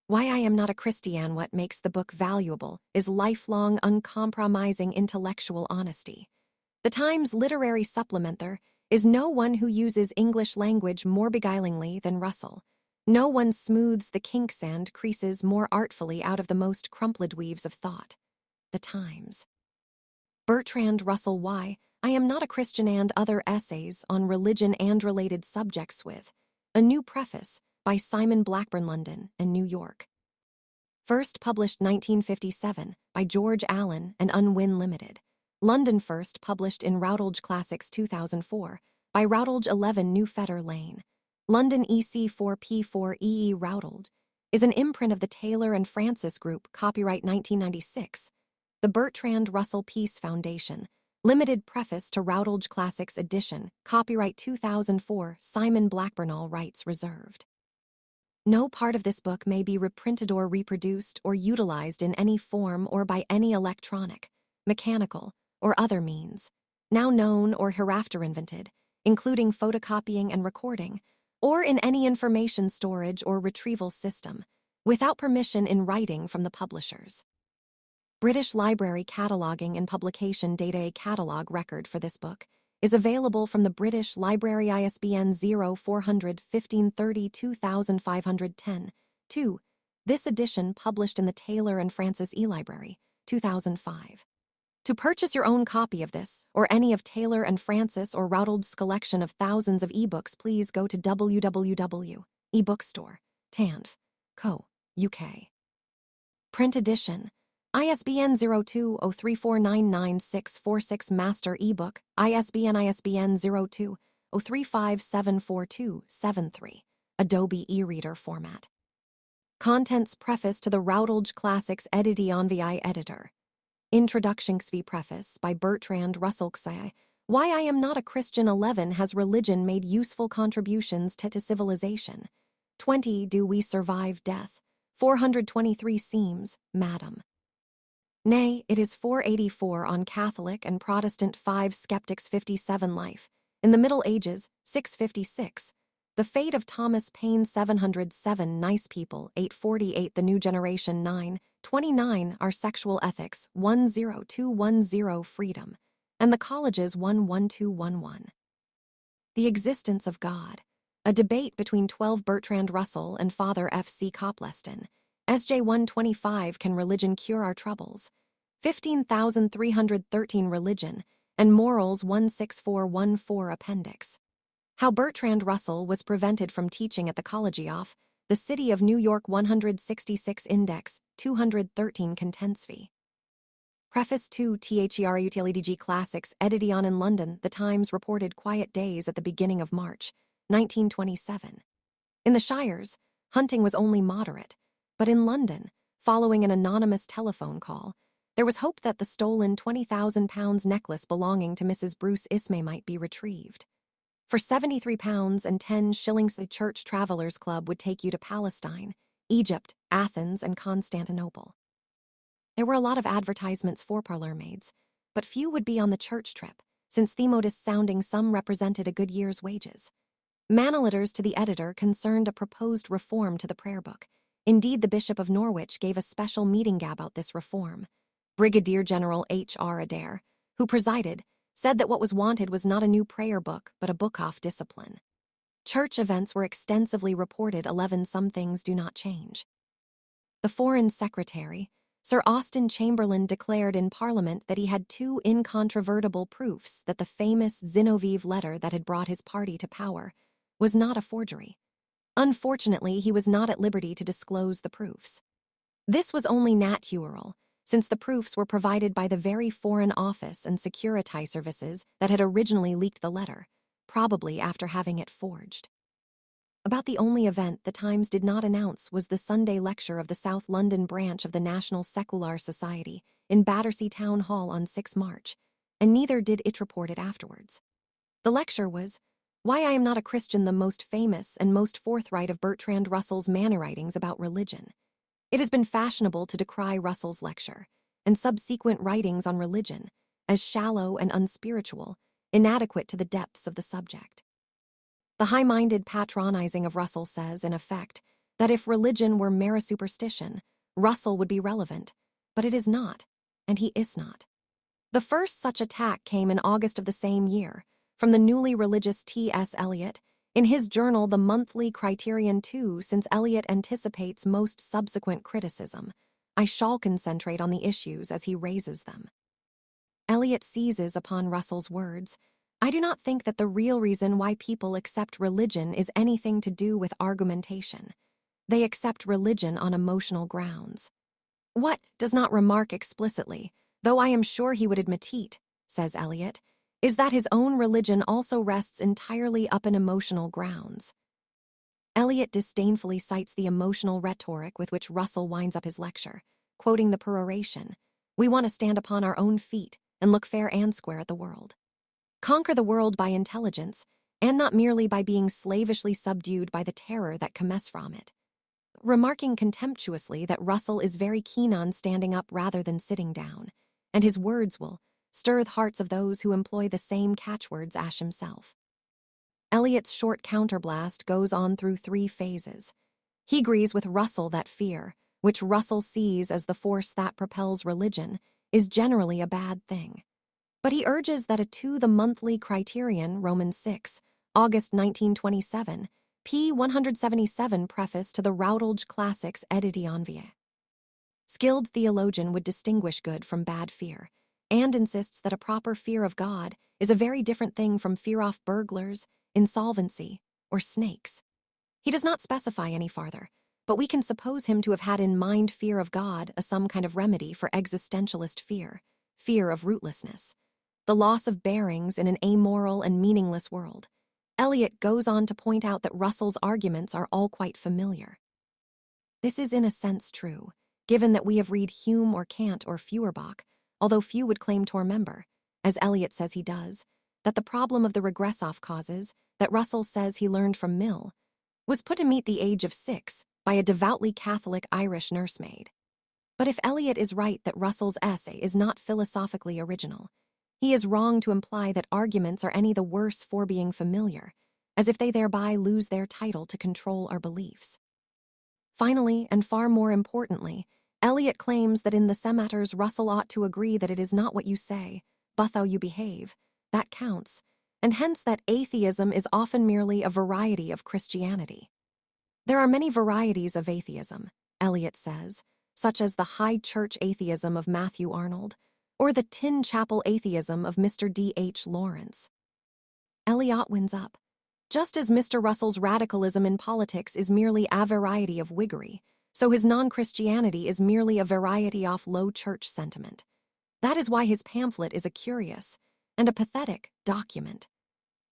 Why I Am Not a Christian. What makes the book valuable is lifelong, uncompromising intellectual honesty. The Times literary supplementer is no one who uses English language more beguilingly than Russell. No one smooths the kinks and creases more artfully out of the most crumpled weaves of thought. The Times. Bertramd Russell. Why I Am Not a Christian and Other Essays on Religion and Related Subjects with a new preface by Simon Blackburn, London and New York. First published 1957 by George Allen and Unwin Limited. London. First published in Routledge Classics 2004 by Routledge 11 New Fetter Lane. London. EC4P4EE. Routledge is an imprint of the Taylor and Francis Group, copyright 1996. The Bertramd Russell Peace Foundation. Limited preface to Routledge Classics edition, copyright 2004, Simon Blackburn. All rights reserved. No part of this book may be reprinted or reproduced or utilized in any form or by any electronic, mechanical, or other means, now known or hereafter invented, including photocopying and recording, or in any information storage or retrieval system, without permission in writing from the publishers. British Library Cataloguing and Publication Data. A catalogue record for this book is available from the British Library. ISBN 0400 1530 2510. 2. This edition published in the Taylor and Francis eLibrary, 2005. To purchase your own copy of this, or any of Taylor and Francis or Routledge's collection of thousands of ebooks, please go to www.ebookstore.tanf, Co. UK. Print edition. ISBN 02-03499646. Master ebook. ISBN 02-03574273. Adobe eReader format. Contents. Preface to the Routledge Classics Edition VI Editor. Introduction. XV Preface by Bertramd Russell. Why I Am Not a Christian. 11. Has religion made useful contributions to civilization? 20. Do we survive death? 423. Seems, Madam. Nay, it is 484 on Catholic and Protestant. 5 Skeptics. 57 Life in the Middle Ages. 656 The Fate of Thomas Paine. 707 Nice People. 848 The New Generation. 929 Our Sexual Ethics. 10210 Freedom and the Colleges. 11211 The Existence of God. A Debate Between 12 Bertramd Russell and Father F.C. Copleston. SJ 125 Can Religion Cure Our Troubles? 15,313 Religion and Morals. 16414 Appendix. How Bertramd Russell was prevented from teaching at the College of the City of New York. 166 Index 213 Contents. Preface to THERUTLEDG Classics Edition in London. The Times reported quiet days at the beginning of March 1927. In the Shires, hunting was only moderate, but in London, following an anonymous telephone call, there was hope that the stolen £20,000 necklace belonging to Mrs. Bruce Ismay might be retrieved. For £73 and 10 shillings, the Church Travellers Club would take you to Palestine, Egypt, Athens, and Constantinople. There were a lot of advertisements for parlour maids, but few would be on the church trip, since the modest sounding sum represented a good year's wages. Manilletters to the editor concerned a proposed reform to the prayer book. Indeed, the Bishop of Norwich gave a special meeting about this reform. Brigadier General H.R. Adair, who presided, said that what was wanted was not a new prayer book, but a book of discipline. Church events were extensively reported. 11 Some things do not change. The Foreign Secretary, Sir Austen Chamberlain, declared in Parliament that he had 2 incontrovertible proofs that the famous Zinoviev letter that had brought his party to power was not a forgery. Unfortunately, he was not at liberty to disclose the proofs. This was only natural, since the proofs were provided by the very Foreign Office and Security Services that had originally leaked the letter, probably after having it forged. About the only event the Times did not announce was the Sunday lecture of the South London branch of the National Secular Society in Battersea Town Hall on 6 March, and neither did it report it afterwards. The lecture was Why I Am Not a Christian, the most famous and most forthright of Bertramd Russell's manner writings about religion. It has been fashionable to decry Russell's lecture and subsequent writings on religion as shallow and unspiritual, inadequate to the depths of the subject. The high-minded patronizing of Russell says, in effect, that if religion were mere superstition, Russell would be relevant, but it is not, and he is not. The first such attack came in August of the same year, from the newly religious T.S. Eliot, in his journal The Monthly Criterion 2. Since Eliot anticipates most subsequent criticism, I shall concentrate on the issues as he raises them. Eliot seizes upon Russell's words. I do not think that the real reason why people accept religion is anything to do with argumentation. They accept religion on emotional grounds. What does not remark explicitly, though I am sure he would admit it, says Eliot, is that his own religion also rests entirely upon emotional grounds. Eliot disdainfully cites the emotional rhetoric with which Russell winds up his lecture, quoting the peroration, "We want to stand upon our own feet and look fair and square at the world. Conquer the world by intelligence, and not merely by being slavishly subdued by the terror that comes from it," remarking contemptuously that Russell is very keen on standing up rather than sitting down, and his words will stir the hearts of those who employ the same catchwords as himself. Eliot's short counterblast goes on through 3 phases. He agrees with Russell that fear, which Russell sees as the force that propels religion, is generally a bad thing. But he urges that the Monthly Criterion, Romans 6, August 1927, p. 177 preface to the Routledge Classics Edition Vie. Skilled theologian would distinguish good from bad fear, and insists that a proper fear of God is a very different thing from fear of burglars, insolvency, or snakes. He does not specify any farther, but we can suppose him to have had in mind fear of God as some kind of remedy for existentialist fear of rootlessness, the loss of bearings in an amoral and meaningless world. Eliot goes on to point out that Russell's arguments are all quite familiar. This is in a sense true, given that we have read Hume or Kant or Feuerbach, although few would claim to remember, as Eliot says he does, that the problem of the regress-off causes that Russell says he learned from Mill was put to meet the age of 6 by a devoutly Catholic Irish nursemaid. But if Eliot is right that Russell's essay is not philosophically original, he is wrong to imply that arguments are any the worse for being familiar, as if they thereby lose their title to control our beliefs. Finally, and far more importantly, Eliot claims that in the same matters Russell ought to agree that it is not what you say, but how you behave, that counts, and hence that atheism is often merely a variety of Christianity. There are many varieties of atheism, Eliot says, such as the high church atheism of Matthew Arnold, or the tin chapel atheism of Mr. D.H. Lawrence. Eliot wins up. Just as Mr. Russell's radicalism in politics is merely a variety of Whiggery, so his non-Christianity is merely a variety of low church sentiment. That is why his pamphlet is a curious and a pathetic document.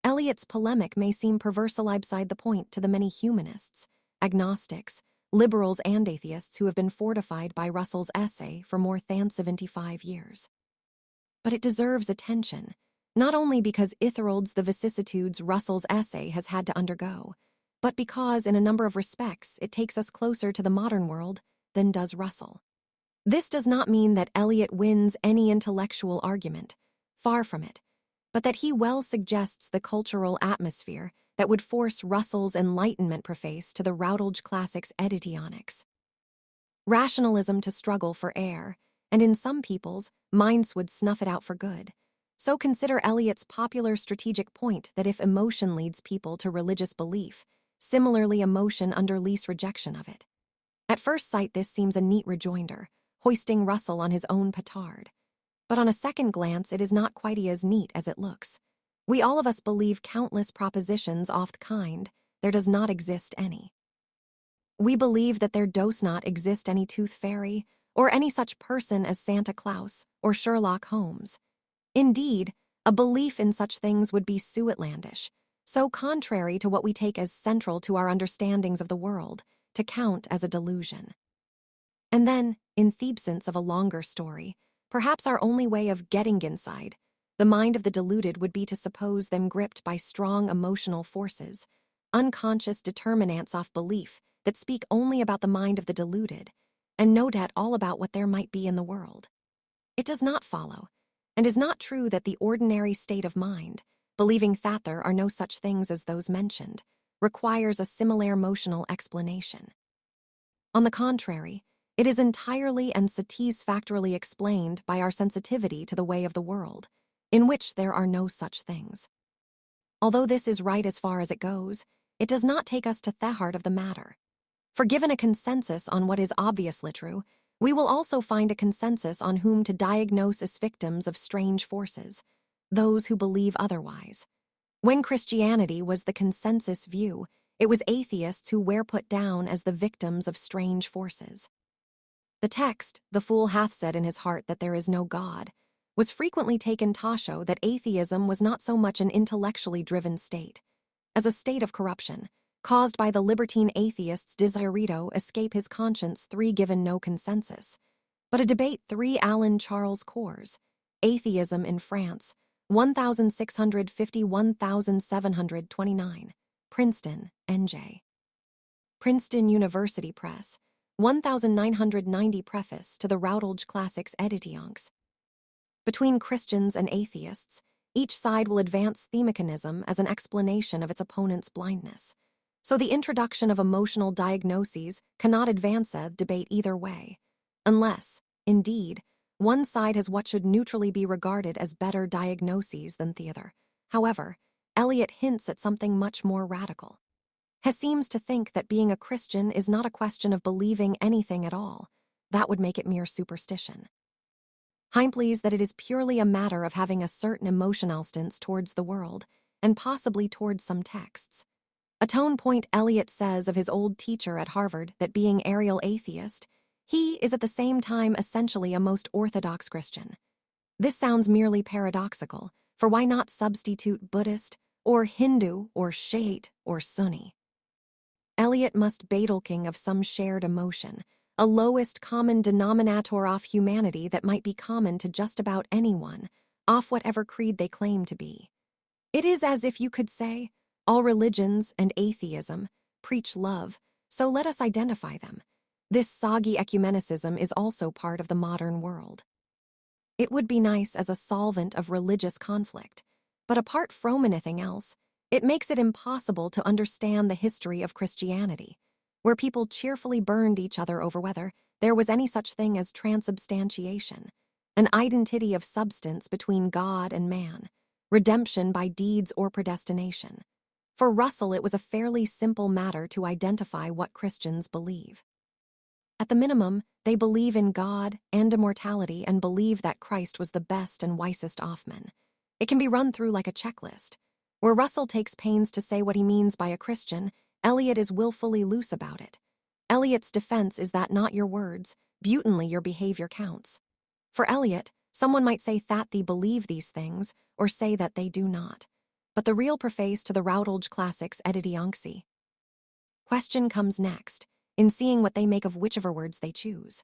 Eliot's polemic may seem perversely beside the point to the many humanists, agnostics, liberals and atheists who have been fortified by Russell's essay for more than 75 years. But it deserves attention, not only because it heralds the vicissitudes Russell's essay has had to undergo, but because in a number of respects it takes us closer to the modern world than does Russell. This does not mean that Eliot wins any intellectual argument, far from it, but that he well suggests the cultural atmosphere that would force Russell's Enlightenment preface to the Routledge Classics Editionix. Rationalism to struggle for air, and in some people's minds would snuff it out for good. So consider Eliot's popular strategic point that if emotion leads people to religious belief, similarly emotion underlies rejection of it. At first sight this seems a neat rejoinder, hoisting Russell on his own petard. But on a second glance it is not quite as neat as it looks. We all of us believe countless propositions of the kind, there does not exist any. We believe that there does not exist any tooth fairy, or any such person as Santa Claus or Sherlock Holmes. Indeed, a belief in such things would be so outlandish, so contrary to what we take as central to our understandings of the world, to count as a delusion. And then, in the absence of a longer story, perhaps our only way of getting inside the mind of the deluded would be to suppose them gripped by strong emotional forces, unconscious determinants of belief that speak only about the mind of the deluded, and no doubt all about what there might be in the world. It does not follow, and is not true that the ordinary state of mind, believing that there are no such things as those mentioned, requires a similar emotional explanation. On the contrary, it is entirely and satisfactorily explained by our sensitivity to the way of the world, in which there are no such things. Although this is right as far as it goes, it does not take us to the heart of the matter. For given a consensus on what is obviously true, we will also find a consensus on whom to diagnose as victims of strange forces, those who believe otherwise. When Christianity was the consensus view, it was atheists who were put down as the victims of strange forces. The text, "The fool hath said in his heart that there is no God," was frequently taken to show that atheism was not so much an intellectually driven state, as a state of corruption, caused by the libertine atheist's desire to escape his conscience 3 given no consensus, but a debate 3 Alan Charles Cours, Atheism in France, 1650-1729, Princeton, NJ. Princeton University Press, 1990 Preface to the Routledge Classics Editions. Between Christians and atheists, each side will advance themachinism as an explanation of its opponent's blindness. So the introduction of emotional diagnoses cannot advance a debate either way, unless, indeed, one side has what should neutrally be regarded as better diagnoses than the other. However, Eliot hints at something much more radical. He seems to think that being a Christian is not a question of believing anything at all. That would make it mere superstition. He believes that it is purely a matter of having a certain emotional stance towards the world, and possibly towards some texts. A tone point Eliot says of his old teacher at Harvard that being Ariel atheist, he is at the same time essentially a most orthodox Christian. This sounds merely paradoxical, for why not substitute Buddhist, or Hindu, or Shiite, or Sunni? Eliot must be talking of some shared emotion, a lowest common denominator of humanity that might be common to just about anyone, off whatever creed they claim to be. It is as if you could say, all religions and atheism preach love, so let us identify them. This soggy ecumenicism is also part of the modern world. It would be nice as a solvent of religious conflict, but apart from anything else, it makes it impossible to understand the history of Christianity, where people cheerfully burned each other over whether there was any such thing as transubstantiation, an identity of substance between God and man, redemption by deeds or predestination. For Russell, it was a fairly simple matter to identify what Christians believe. At the minimum, they believe in God and immortality and believe that Christ was the best and wisest of men. It can be run through like a checklist. Where Russell takes pains to say what he means by a Christian, Eliot is willfully loose about it. Eliot's defense is that not your words, blatantly your behavior counts. For Eliot, someone might say that they believe these things, or say that they do not. But the real preface to the Routledge Classics Editions. Question comes next, in seeing what they make of whichever words they choose.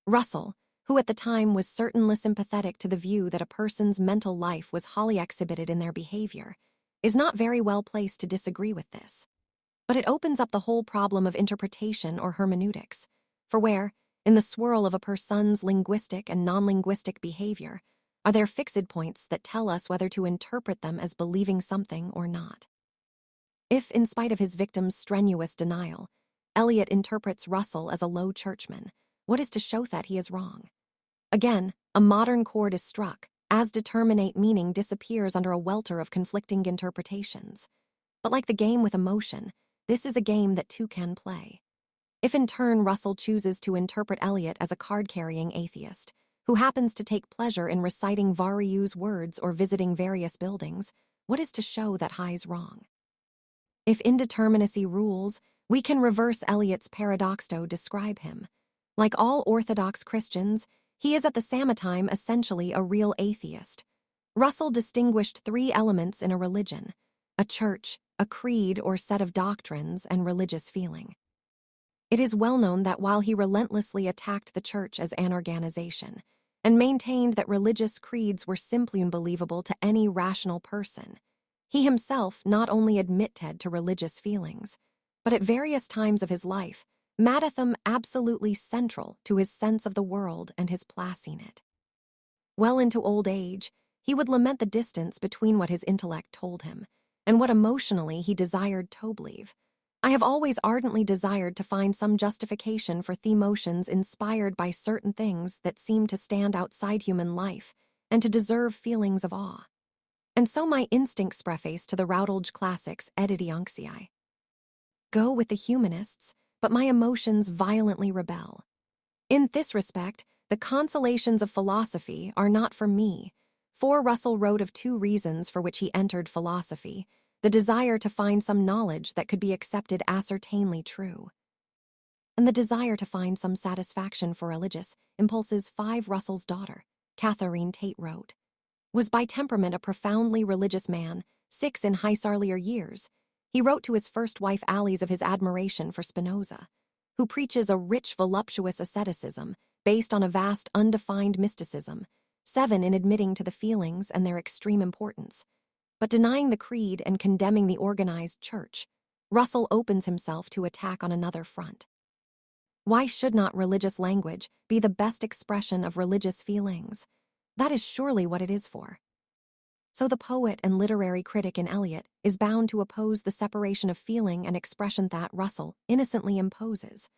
Russell, who at the time was certainly sympathetic to the view that a person's mental life was wholly exhibited in their behavior, is not very well placed to disagree with this. But it opens up the whole problem of interpretation or hermeneutics, for where, in the swirl of a person's linguistic and non-linguistic behavior, are there fixed points that tell us whether to interpret them as believing something or not. If, in spite of his victim's strenuous denial, Eliot interprets Russell as a low churchman, what is to show that he is wrong? Again, a modern chord is struck, as determinate meaning disappears under a welter of conflicting interpretations. But like the game with emotion, this is a game that two can play. If in turn Russell chooses to interpret Eliot as a card-carrying atheist, who happens to take pleasure in reciting various words or visiting various buildings, what is to show that he's wrong? If indeterminacy rules, we can reverse Eliot's paradox to describe him. Like all Orthodox Christians, he is at the same time essentially a real atheist. Russell distinguished 3 elements in a religion: a church, a creed or set of doctrines, and religious feeling. It is well known that while he relentlessly attacked the church as an organization, and maintained that religious creeds were simply unbelievable to any rational person, he himself not only admitted to religious feelings, but at various times of his life, made them absolutely central to his sense of the world and his place in it. Well into old age, he would lament the distance between what his intellect told him and what emotionally he desired to believe. I have always ardently desired to find some justification for emotions inspired by certain things that seem to stand outside human life and to deserve feelings of awe. And so my instincts preface to the Routledge classics Editionxiae. Go with the humanists, but my emotions violently rebel. In this respect, the consolations of philosophy are not for me, for Russell wrote of two reasons for which he entered philosophy: the desire to find some knowledge that could be accepted ascertainly true, and the desire to find some satisfaction for religious impulses. 5. Russell's daughter, Catherine Tate, wrote, was by temperament a profoundly religious man. 6. In his earlier years, he wrote to his first wife Alice of his admiration for Spinoza, who preaches a rich, voluptuous asceticism based on a vast, undefined mysticism. 7. In admitting to the feelings and their extreme importance, but denying the creed and condemning the organized church, Russell opens himself to attack on another front. Why should not religious language be the best expression of religious feelings? That is surely what it is for. So the poet and literary critic in Eliot is bound to oppose the separation of feeling and expression that Russell innocently imposes,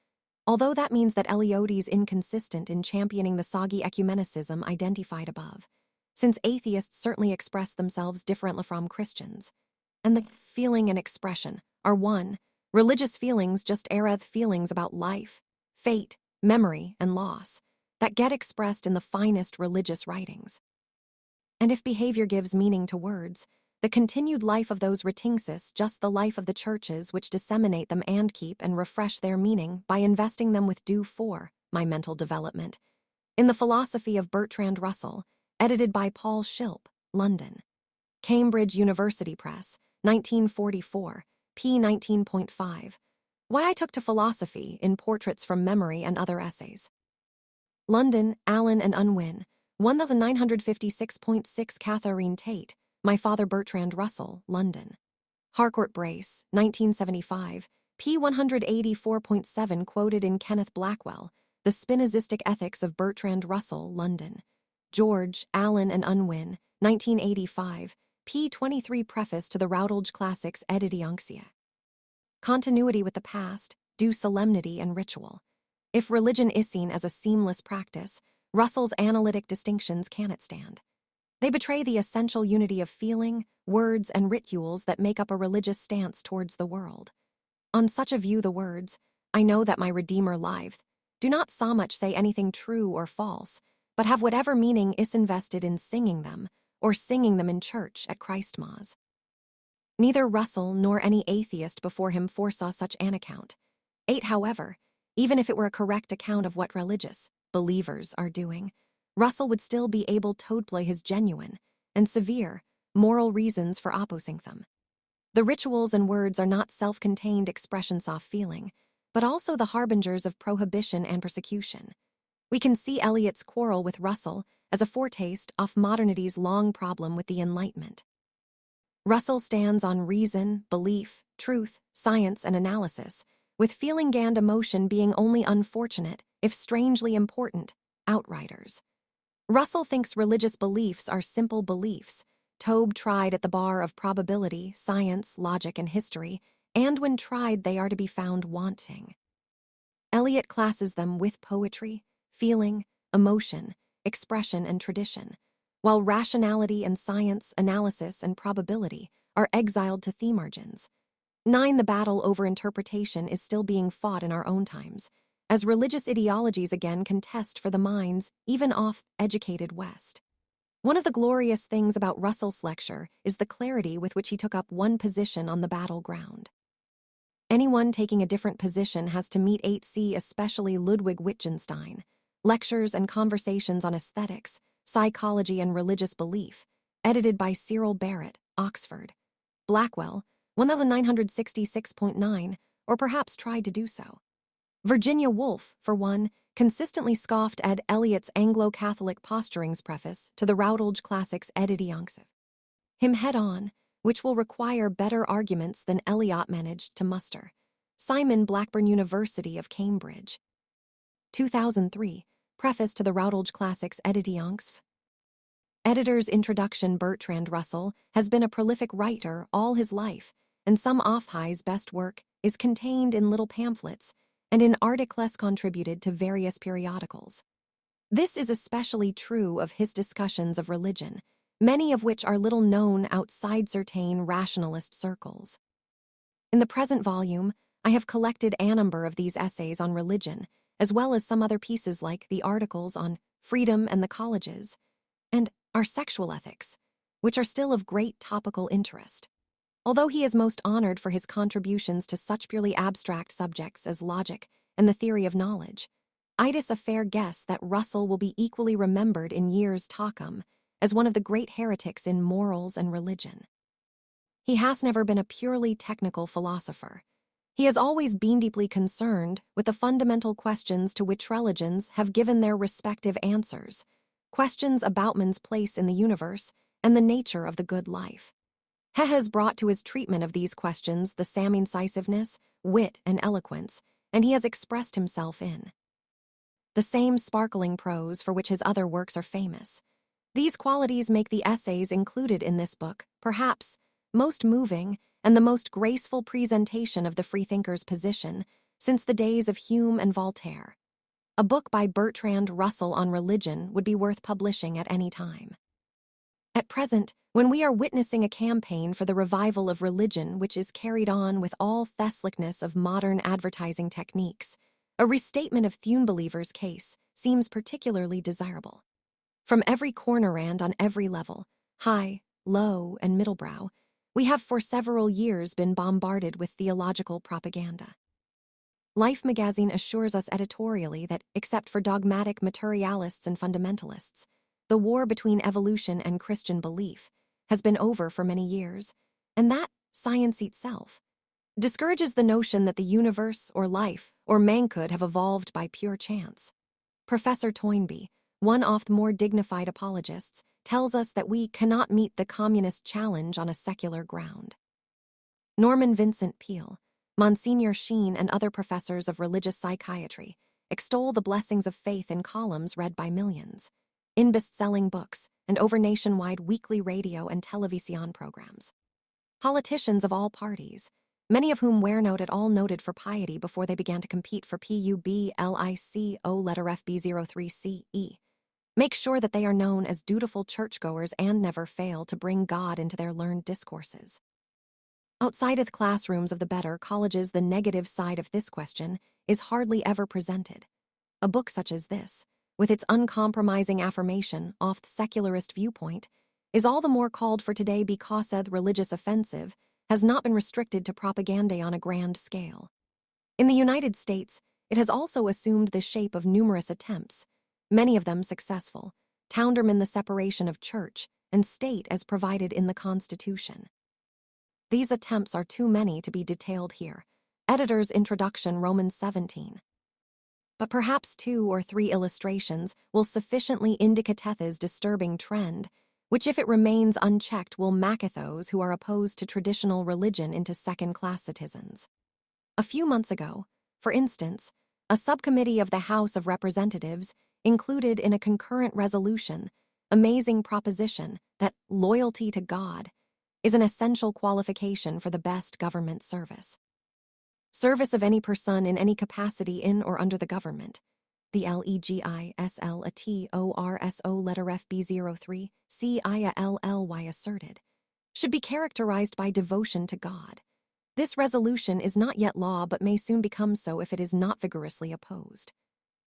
although that means that Eliot is inconsistent in championing the soggy ecumenicism identified above, since atheists certainly express themselves differently from Christians, and the feeling and expression are one. Religious feelings just are feelings about life, fate, memory, and loss that get expressed in the finest religious writings. And if behavior gives meaning to words, the continued life of those writings is just the life of the churches which disseminate them and keep and refresh their meaning by investing them with due for my mental development. In the Philosophy of Bertramd Russell, edited by Paul Shilp, London. Cambridge University Press, 1944, p. 19.5. Why I Took to Philosophy in Portraits from Memory and Other Essays. London, Allen and Unwin, 1956.6. Catherine Tate, My Father Bertramd Russell, London. Harcourt Brace, 1975, p. 184.7. Quoted in Kenneth Blackwell, The Spinozistic Ethics of Bertramd Russell, London. George, Allen and Unwin, 1985, p. 23. Preface to the Routledge Classics Editionxiae. Continuity with the past, due solemnity and ritual. If religion is seen as a seamless practice, Russell's analytic distinctions cannot stand. They betray the essential unity of feeling, words, and rituals that make up a religious stance towards the world. On such a view, the words, "I know that my Redeemer liveth," do not so much say anything true or false, but have whatever meaning is invested in singing them, or singing them in church at Christmas. Neither Russell nor any atheist before him foresaw such an account. 8. However, even if it were a correct account of what religious believers are doing, Russell would still be able to play his genuine and severe moral reasons for opposing them. The rituals and words are not self-contained expressions of feeling, but also the harbingers of prohibition and persecution. We can see Eliot's quarrel with Russell as a foretaste of modernity's long problem with the Enlightenment. Russell stands on reason, belief, truth, science, and analysis, with feeling and emotion being only unfortunate, if strangely important, outriders. Russell thinks religious beliefs are simple beliefs, Tobe tried at the bar of probability, science, logic, and history, and when tried they are to be found wanting. Eliot classes them with poetry, feeling, emotion, expression, and tradition, while rationality and science, analysis, and probability are exiled to the margins. 9. The battle over interpretation is still being fought in our own times, as religious ideologies again contest for the minds, even of educated West. One of the glorious things about Russell's lecture is the clarity with which he took up one position on the battleground. Anyone taking a different position has to meet 8c, especially Ludwig Wittgenstein, Lectures and Conversations on Aesthetics, Psychology and Religious Belief, edited by Cyril Barrett, Oxford. Blackwell, 1966.9, or perhaps tried to do so. Virginia Woolf, for one, consistently scoffed at Eliot's Anglo-Catholic posturings preface to the Routledge Classics Editionxiae. Him head-on, which will require better arguments than Eliot managed to muster. Simon, Blackburn University of Cambridge. 2003, Preface to the Routledge Classics Editionxiae. Editor's introduction. Bertramd Russell has been a prolific writer all his life, and some Off-High's best work is contained in little pamphlets and in articles contributed to various periodicals. This is especially true of his discussions of religion, many of which are little known outside certain rationalist circles. In the present volume, I have collected a number of these essays on religion, as well as some other pieces like the articles on freedom and the colleges, and our sexual ethics, which are still of great topical interest. Although he is most honored for his contributions to such purely abstract subjects as logic and the theory of knowledge, it is a fair guess that Russell will be equally remembered in years to come as one of the great heretics in morals and religion. He has never been a purely technical philosopher. He has always been deeply concerned with the fundamental questions to which religions have given their respective answers, questions about man's place in the universe and the nature of the good life. He has brought to his treatment of these questions the same incisiveness, wit, and eloquence, and he has expressed himself in the same sparkling prose for which his other works are famous. These qualities make the essays included in this book, perhaps, most moving and the most graceful presentation of the freethinker's position since the days of Hume and Voltaire. A book by Bertramd Russell on religion would be worth publishing at any time. At present, when we are witnessing a campaign for the revival of religion which is carried on with all thesslicness of modern advertising techniques, a restatement of Thune Believer's case seems particularly desirable. From every corner and on every level, high, low, and middlebrow, we have for several years been bombarded with theological propaganda. Life magazine assures us editorially that, except for dogmatic materialists and fundamentalists, the war between evolution and Christian belief has been over for many years, and that science itself discourages the notion that the universe or life or manhood have evolved by pure chance. Professor Toynbee, one of the more dignified apologists, tells us that we cannot meet the communist challenge on a secular ground. Norman Vincent Peale, Monsignor Sheen, and other professors of religious psychiatry extol the blessings of faith in columns read by millions, in best-selling books, and over nationwide weekly radio and television programs. Politicians of all parties, many of whom were not at all noted for piety before they began to compete for PUBLICO letter FB03CE, make sure that they are known as dutiful churchgoers and never fail to bring God into their learned discourses. Outside of the classrooms of the better colleges, the negative side of this question is hardly ever presented. A book such as this, with its uncompromising affirmation off the secularist viewpoint, is all the more called for today because the religious offensive has not been restricted to propaganda on a grand scale. In the United States, it has also assumed the shape of numerous attempts, many of them successful, to undermine the separation of church and state as provided in the Constitution. These attempts are too many to be detailed here. Editor's Introduction, Romans 17. But perhaps 2 or 3 illustrations will sufficiently indicate this disturbing trend, which if it remains unchecked will make those who are opposed to traditional religion into second-class citizens. A few months ago, for instance, a subcommittee of the House of Representatives included in a concurrent resolution amazing proposition that loyalty to God is an essential qualification for the best government service. Service of any person in any capacity in or under the government, the legislatorso letter FB03 CILLY asserted, should be characterized by devotion to God. This resolution is not yet law but may soon become so if it is not vigorously opposed.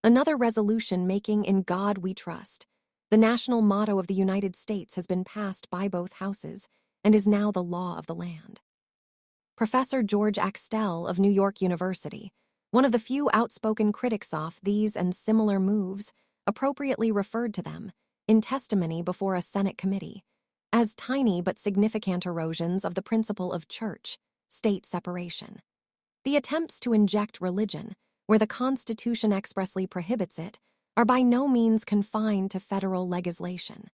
Another resolution making "In God We Trust," the national motto of the United States, has been passed by both houses and is now the law of the land. Professor George Axtell of New York University, one of the few outspoken critics of these and similar moves, appropriately referred to them, in testimony before a Senate committee, as tiny but significant erosions of the principle of church-state separation. The attempts to inject religion, where the Constitution expressly prohibits it, are by no means confined to federal legislation.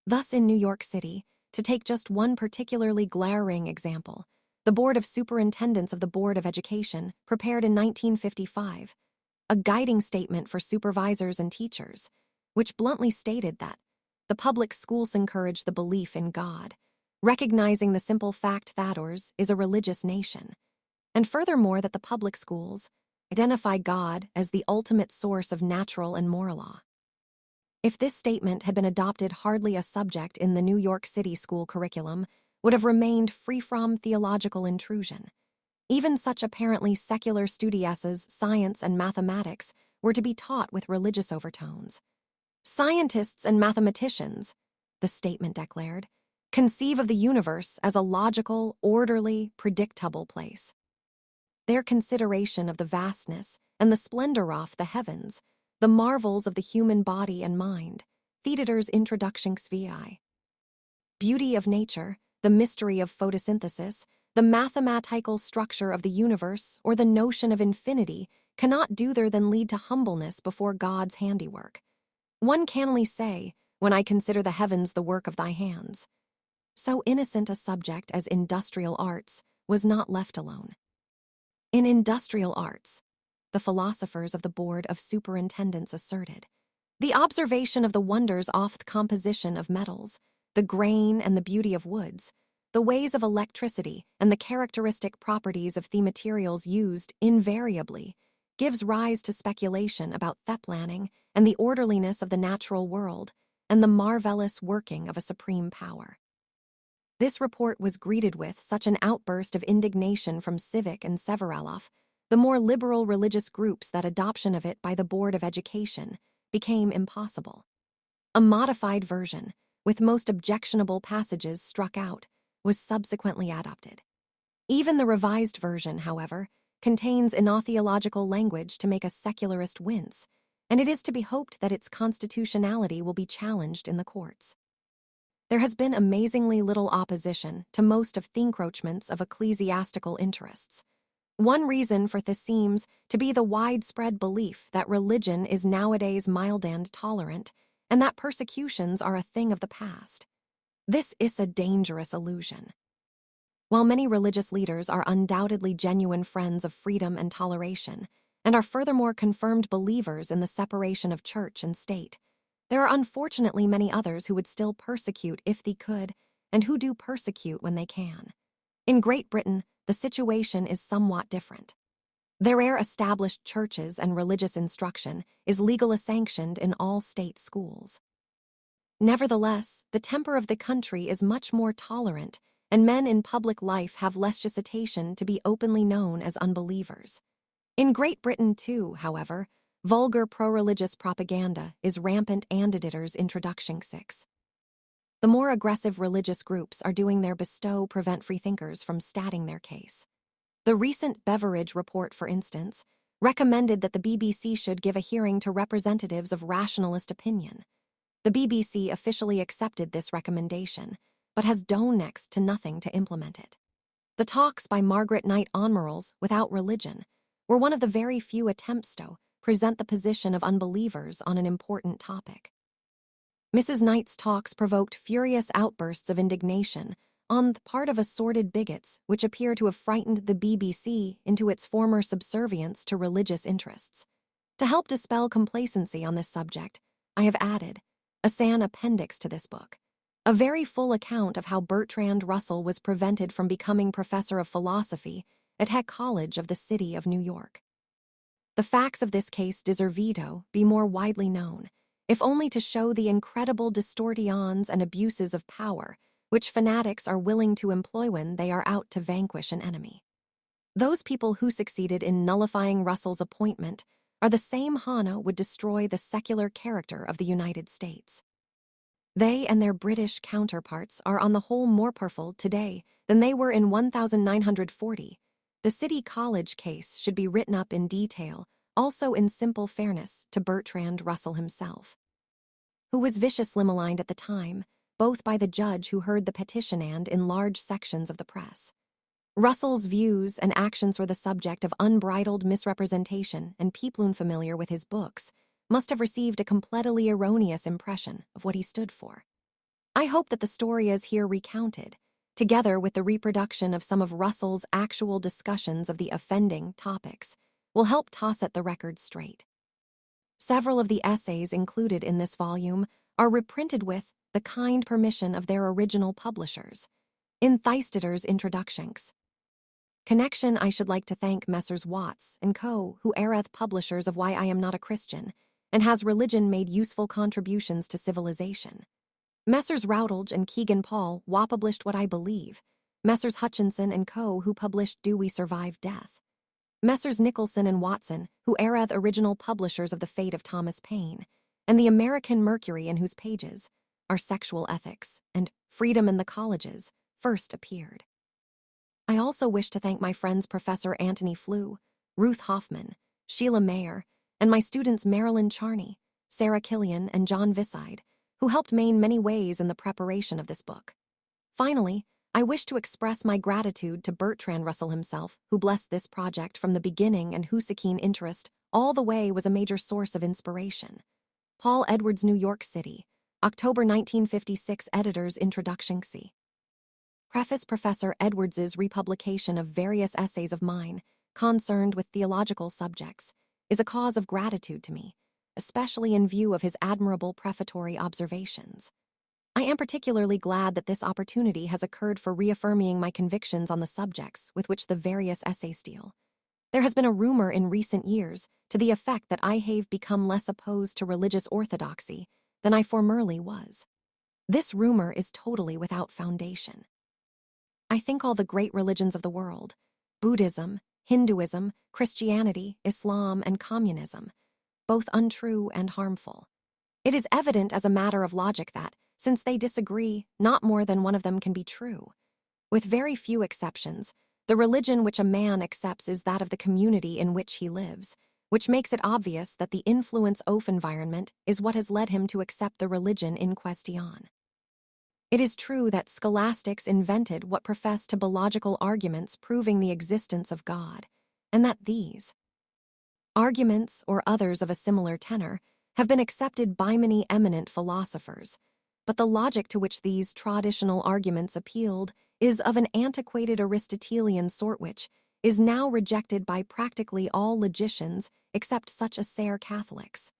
Thus, in New York City, to take just one particularly glaring example, the Board of Superintendents of the Board of Education prepared in 1955 a guiding statement for supervisors and teachers, which bluntly stated that the public schools encourage the belief in God, recognizing the simple fact that ours is a religious nation, and furthermore that the public schools identify God as the ultimate source of natural and moral law. If this statement had been adopted, hardly a subject in the New York City school curriculum would have remained free from theological intrusion. Even such apparently secular studies as science and mathematics were to be taught with religious overtones. Scientists and mathematicians, the statement declared, conceive of the universe as a logical, orderly, predictable place. Their consideration of the vastness and the splendor of the heavens, the marvels of the human body and mind, Theater's Introduction vi. Beauty of nature, the mystery of photosynthesis, the mathematical structure of the universe, or the notion of infinity cannot do other than lead to humbleness before God's handiwork. One can only say, when I consider the heavens the work of thy hands. So innocent a subject as industrial arts was not left alone. In industrial arts, the philosophers of the Board of Superintendents asserted, the observation of the wonders of the composition of metals, the grain and the beauty of woods, the ways of electricity and the characteristic properties of the materials used invariably gives rise to speculation about the planning and the orderliness of the natural world and the marvelous working of a supreme power. This report was greeted with such an outburst of indignation from Civic and Severelov, the more liberal religious groups, that adoption of it by the Board of Education became impossible. A modified version, with most objectionable passages struck out, was subsequently adopted. Even the revised version, however, contains enough theological language to make a secularist wince, and it is to be hoped that its constitutionality will be challenged in the courts. There has been amazingly little opposition to most of the encroachments of ecclesiastical interests. One reason for this seems to be the widespread belief that religion is nowadays mild and tolerant, and that persecutions are a thing of the past. This is a dangerous illusion. While many religious leaders are undoubtedly genuine friends of freedom and toleration, and are furthermore confirmed believers in the separation of church and state, there are unfortunately many others who would still persecute if they could, and who do persecute when they can. In Great Britain, the situation is somewhat different. There are established churches, and religious instruction is legally sanctioned in all state schools. Nevertheless, the temper of the country is much more tolerant, and men in public life have less hesitation to be openly known as unbelievers. In Great Britain, too, however, vulgar pro-religious propaganda is rampant, and Theater's Introduction 6. The more aggressive religious groups are doing their best to prevent freethinkers from stating their case. The recent Beveridge report, for instance, recommended that the BBC should give a hearing to representatives of rationalist opinion. The BBC officially accepted this recommendation, but has done next to nothing to implement it. The talks by Margaret Knight on morals without religion were one of the very few attempts to present the position of unbelievers on an important topic. Mrs. Knight's talks provoked furious outbursts of indignation on the part of assorted bigots, which appear to have frightened the BBC into its former subservience to religious interests. To help dispel complacency on this subject, I have added an appendix to this book, a very full account of how Bertramd Russell was prevented from becoming professor of philosophy at Heck College of the City of New York. The facts of this case deserve to be more widely known, if only to show the incredible distortions and abuses of power which fanatics are willing to employ when they are out to vanquish an enemy. Those people who succeeded in nullifying Russell's appointment are the same who would destroy the secular character of the United States. They and their British counterparts are on the whole more powerful today than they were in 1940. The City College case should be written up in detail, also in simple fairness to Bertramd Russell himself, who was viciously maligned at the time, both by the judge who heard the petition and in large sections of the press. Russell's views and actions were the subject of unbridled misrepresentation, and people unfamiliar with his books must have received a completely erroneous impression of what he stood for. I hope that the story as here recounted, together with the reproduction of some of Russell's actual discussions of the offending topics, will help to set the record straight. Several of the essays included in this volume are reprinted with the kind permission of their original publishers, in Thysteder's Introductions. Connection. I should like to thank Messrs. Watts and Co., who areth publishers of Why I Am Not a Christian, and Has Religion Made Useful Contributions to Civilization? Messrs. Routledge and Keegan Paul, wha published What I Believe. Messrs. Hutchinson and Co., who published Do We Survive Death? Messrs. Nicholson and Watson, who areth original publishers of The Fate of Thomas Paine, and the American Mercury, in whose pages Our Sexual Ethics and Freedom in the Colleges first appeared. I also wish to thank my friends Professor Anthony Flew, Ruth Hoffman, Sheila Mayer, and my students Marilyn Charney, Sarah Killian, and John Viside, who helped me in many ways in the preparation of this book. Finally, I wish to express my gratitude to Bertramd Russell himself, who blessed this project from the beginning and whose keen interest all the way was a major source of inspiration. Paul Edwards, New York City, October 1956. Editor's Introduction. C. Preface. Professor Edwards's republication of various essays of mine, concerned with theological subjects, is a cause of gratitude to me, especially in view of his admirable prefatory observations. I am particularly glad that this opportunity has occurred for reaffirming my convictions on the subjects with which the various essays deal. There has been a rumor in recent years to the effect that I have become less opposed to religious orthodoxy than I formerly was. This rumor is totally without foundation. I think all the great religions of the world, Buddhism, Hinduism, Christianity, Islam, and communism, both untrue and harmful. It is evident as a matter of logic that, since they disagree, not more than one of them can be true. With very few exceptions, the religion which a man accepts is that of the community in which he lives, which makes it obvious that the influence of environment is what has led him to accept the religion in question. It is true that scholastics invented what professed to be logical arguments proving the existence of God, and that these arguments, or others of a similar tenor, have been accepted by many eminent philosophers, but the logic to which these traditional arguments appealed is of an antiquated Aristotelian sort which is now rejected by practically all logicians except such as are Catholics.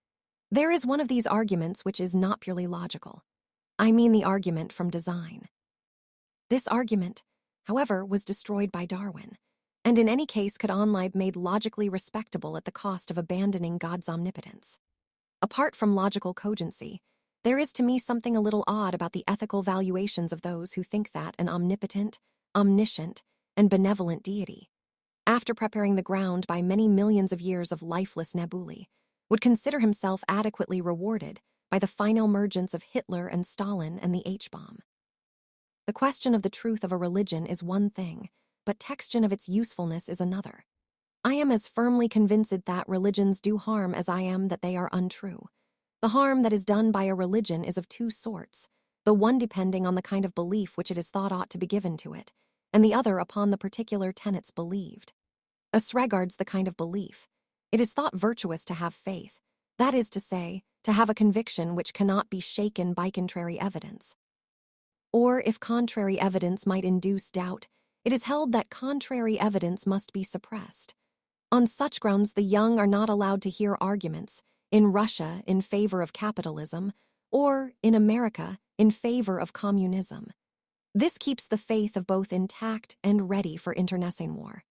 There is one of these arguments which is not purely logical. I mean the argument from design. This argument, however, was destroyed by Darwin, and in any case could only be made logically respectable at the cost of abandoning God's omnipotence. Apart from logical cogency, there is to me something a little odd about the ethical valuations of those who think that an omnipotent, omniscient, and benevolent deity, after preparing the ground by many millions of years of lifeless nebulae, would consider himself adequately rewarded by the final emergence of Hitler and Stalin and the H-bomb. The question of the truth of a religion is one thing, but textion of its usefulness is another. I am as firmly convinced that religions do harm as I am that they are untrue. The harm that is done by a religion is of two sorts, the one depending on the kind of belief which it is thought ought to be given to it, and the other upon the particular tenets believed. As regards the kind of belief, it is thought virtuous to have faith, that is to say, to have a conviction which cannot be shaken by contrary evidence. Or, if contrary evidence might induce doubt, it is held that contrary evidence must be suppressed. On such grounds the young are not allowed to hear arguments, in Russia in favor of capitalism, or, in America, in favor of communism. This keeps the faith of both intact and ready for internecine war.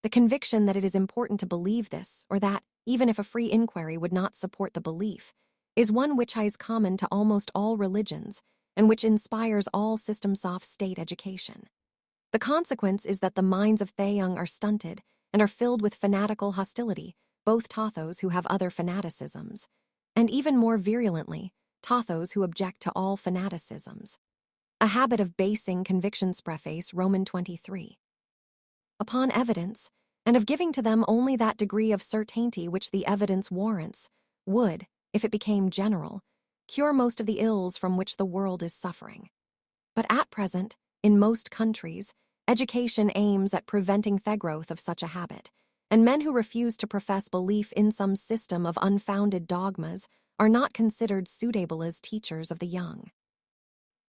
The conviction that it is important to believe this, or that, even if a free inquiry would not support the belief, is one which is common to almost all religions, and which inspires all systems of state education. The consequence is that the minds of the young are stunted and are filled with fanatical hostility, both to those who have other fanaticisms, and even more virulently, to those who object to all fanaticisms. A habit of basing convictions preface Roman 23. Upon evidence, and of giving to them only that degree of certainty which the evidence warrants, would, if it became general, cure most of the ills from which the world is suffering. But at present, in most countries, education aims at preventing the growth of such a habit, and men who refuse to profess belief in some system of unfounded dogmas are not considered suitable as teachers of the young.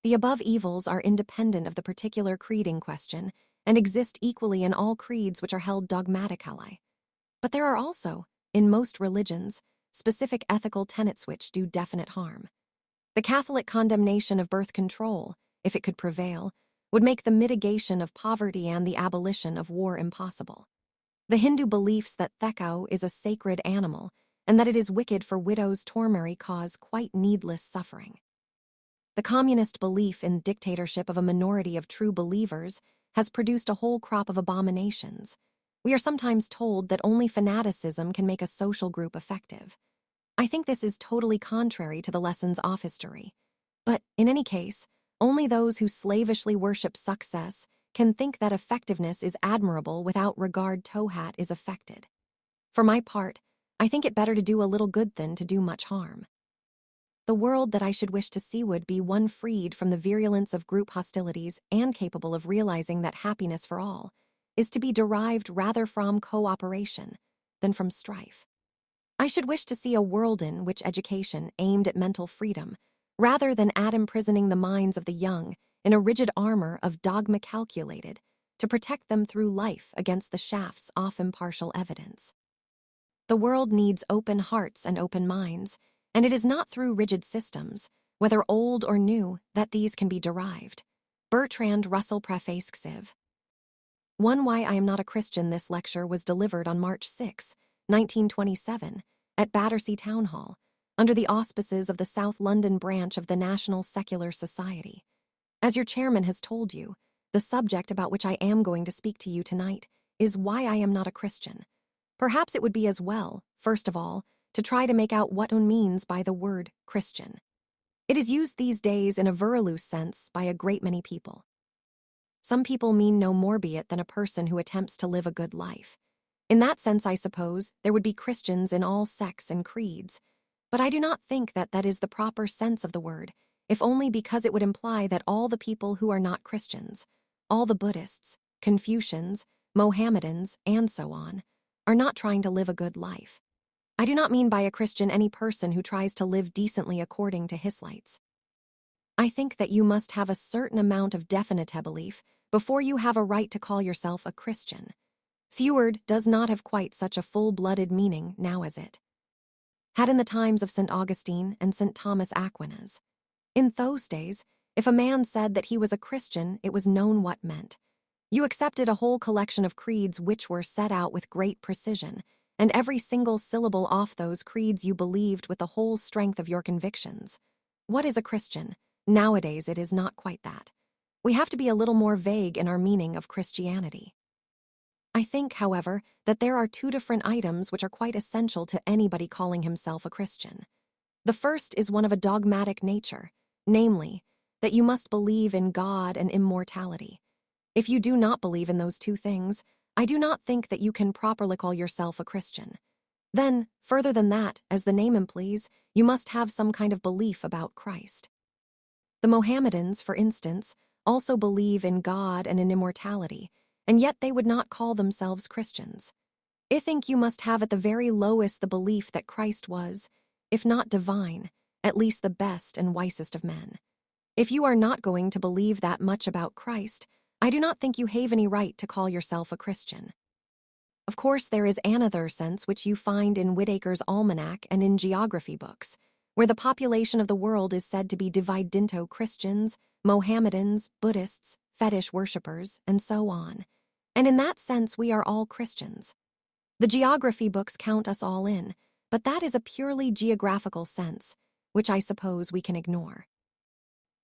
The above evils are independent of the particular creed in question, and exist equally in all creeds which are held dogmatically. But there are also, in most religions, specific ethical tenets which do definite harm. The Catholic condemnation of birth control, if it could prevail, would make the mitigation of poverty and the abolition of war impossible. The Hindu beliefs that Thekau is a sacred animal and that it is wicked for widows to marry cause quite needless suffering. The communist belief in dictatorship of a minority of true believers has produced a whole crop of abominations. We are sometimes told that only fanaticism can make a social group effective. I think this is totally contrary to the lessons of history. But, in any case, only those who slavishly worship success can think that effectiveness is admirable without regard Tohat is affected. For my part, I think it better to do a little good than to do much harm. The world that I should wish to see would be one freed from the virulence of group hostilities and capable of realizing that happiness for all is to be derived rather from cooperation than from strife. I should wish to see a world in which education aimed at mental freedom, rather than at imprisoning the minds of the young in a rigid armor of dogma calculated to protect them through life against the shafts of impartial evidence. The world needs open hearts and open minds, and it is not through rigid systems, whether old or new, that these can be derived. Bertramd Russell Preface Xiv. 1. Why I Am Not a Christian. This lecture was delivered on March 6, 1927, at Battersea Town Hall, under the auspices of the South London branch of the National Secular Society. As your chairman has told you, the subject about which I am going to speak to you tonight is why I am not a Christian. Perhaps it would be as well, first of all, to try to make out what one means by the word Christian. It is used these days in a very loose sense by a great many people. Some people mean no more be it than a person who attempts to live a good life. In that sense, I suppose, there would be Christians in all sects and creeds, but I do not think that that is the proper sense of the word, if only because it would imply that all the people who are not Christians, all the Buddhists, Confucians, Mohammedans, and so on, are not trying to live a good life. I do not mean by a Christian any person who tries to live decently according to his lights. I think that you must have a certain amount of definite belief before you have a right to call yourself a Christian. Theward does not have quite such a full-blooded meaning now as it had in the times of St. Augustine and St. Thomas Aquinas. In those days, if a man said that he was a Christian, it was known what meant. You accepted a whole collection of creeds which were set out with great precision, and every single syllable off those creeds you believed with the whole strength of your convictions. What is a Christian? Nowadays it is not quite that. We have to be a little more vague in our meaning of Christianity. I think, however, that there are two different items which are quite essential to anybody calling himself a Christian. The first is one of a dogmatic nature, namely, that you must believe in God and immortality. If you do not believe in those two things, I do not think that you can properly call yourself a Christian. Then, further than that, as the name implies, you must have some kind of belief about Christ. The Mohammedans, for instance, also believe in God and in immortality, and yet they would not call themselves Christians. I think you must have at the very lowest the belief that Christ was, if not divine, at least the best and wisest of men. If you are not going to believe that much about Christ, I do not think you have any right to call yourself a Christian. Of course, there is another sense which you find in Whitaker's Almanac and in geography books, where the population of the world is said to be divided into Christians, Mohammedans, Buddhists, fetish worshippers, and so on. And in that sense, we are all Christians. The geography books count us all in, but that is a purely geographical sense, which I suppose we can ignore.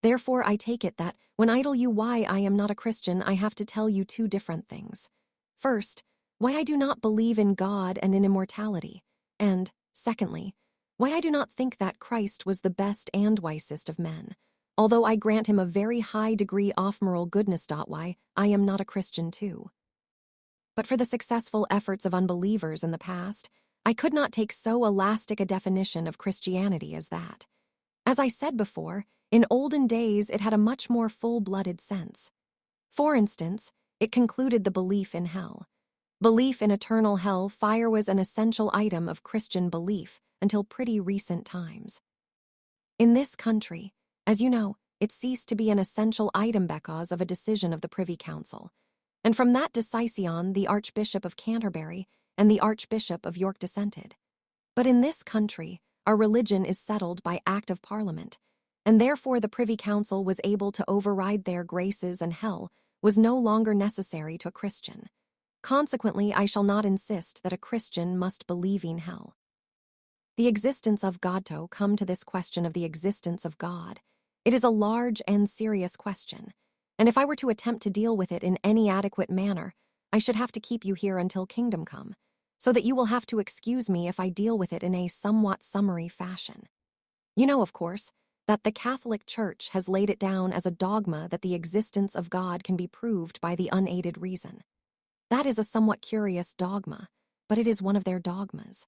Therefore, I take it that when I tell you why I am not a Christian, I have to tell you two different things. First, why I do not believe in God and in immortality, and, secondly, why I do not think that Christ was the best and wisest of men, although I grant him a very high degree of moral goodness. Why I am not a Christian too. But for the successful efforts of unbelievers in the past, I could not take so elastic a definition of Christianity as that. As I said before, in olden days it had a much more full-blooded sense. For instance, it concluded the belief in hell. Belief in eternal hell fire was an essential item of Christian belief until pretty recent times. In this country, as you know, it ceased to be an essential item because of a decision of the Privy Council, and from that decision the Archbishop of Canterbury and the Archbishop of York dissented. But in this country, our religion is settled by Act of Parliament, and therefore the Privy Council was able to override their graces and hell was no longer necessary to a Christian. Consequently, I shall not insist that a Christian must believe in hell. The existence of God. To come to this question of the existence of God, it is a large and serious question, and if I were to attempt to deal with it in any adequate manner, I should have to keep you here until kingdom come, so that you will have to excuse me if I deal with it in a somewhat summary fashion. You know, of course, that the Catholic Church has laid it down as a dogma that the existence of God can be proved by the unaided reason. That is a somewhat curious dogma, but it is one of their dogmas.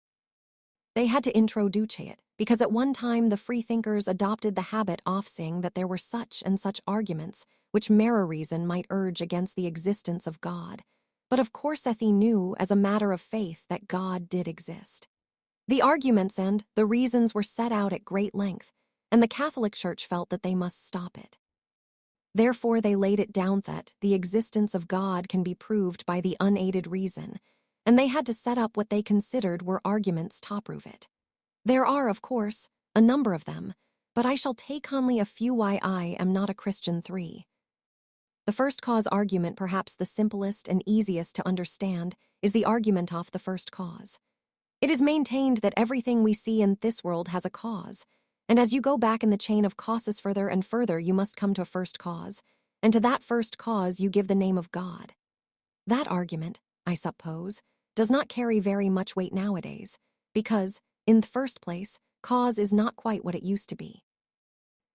They had to introduce it, because at one time the freethinkers adopted the habit of saying that there were such and such arguments which mere reason might urge against the existence of God, but of course they knew as a matter of faith that God did exist. The arguments and the reasons were set out at great length, and the Catholic Church felt that they must stop it. Therefore they laid it down that the existence of God can be proved by the unaided reason, and they had to set up what they considered were arguments to prove it. There are, of course, a number of them, but I shall take only a few why I am not a Christian. 3. The first cause argument, perhaps the simplest and easiest to understand, is the argument of the first cause. It is maintained that everything we see in this world has a cause, and as you go back in the chain of causes further and further, you must come to a first cause, and to that first cause you give the name of God. That argument, I suppose, does not carry very much weight nowadays, because, in the first place, cause is not quite what it used to be.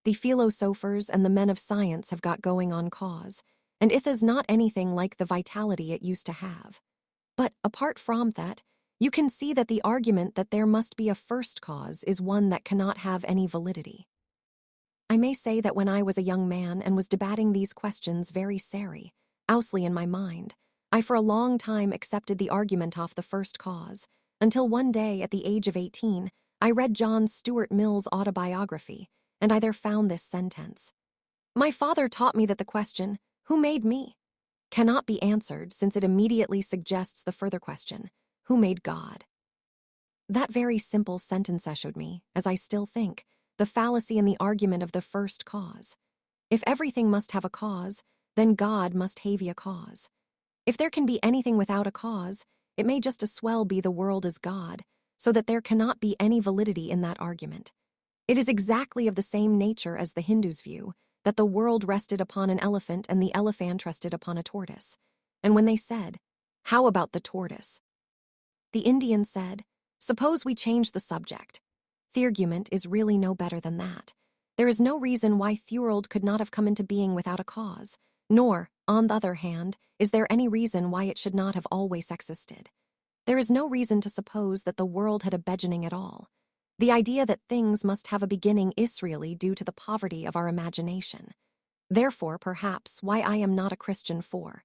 The philosophers and the men of science have got going on cause, and it is not anything like the vitality it used to have. But apart from that, you can see that the argument that there must be a first cause is one that cannot have any validity. I may say that when I was a young man and was debating these questions very seriously in my mind, I for a long time accepted the argument of the first cause, until one day at the age of 18, I read John Stuart Mill's autobiography, and I there found this sentence. My father taught me that the question, "Who made me?" cannot be answered, since it immediately suggests the further question, "Who made God?" That very simple sentence showed me, as I still think, the fallacy in the argument of the first cause. If everything must have a cause, then God must have a cause. If there can be anything without a cause, it may just as well be the world as God, so that there cannot be any validity in that argument. It is exactly of the same nature as the Hindus' view, that the world rested upon an elephant and the elephant rested upon a tortoise. And when they said, "How about the tortoise?" the Indian said, "Suppose we change the subject." The argument is really no better than that. There is no reason why the world could not have come into being without a cause, nor, on the other hand, is there any reason why it should not have always existed. There is no reason to suppose that the world had a beginning at all. The idea that things must have a beginning is really due to the poverty of our imagination. Therefore, perhaps, why I am not a Christian. 4.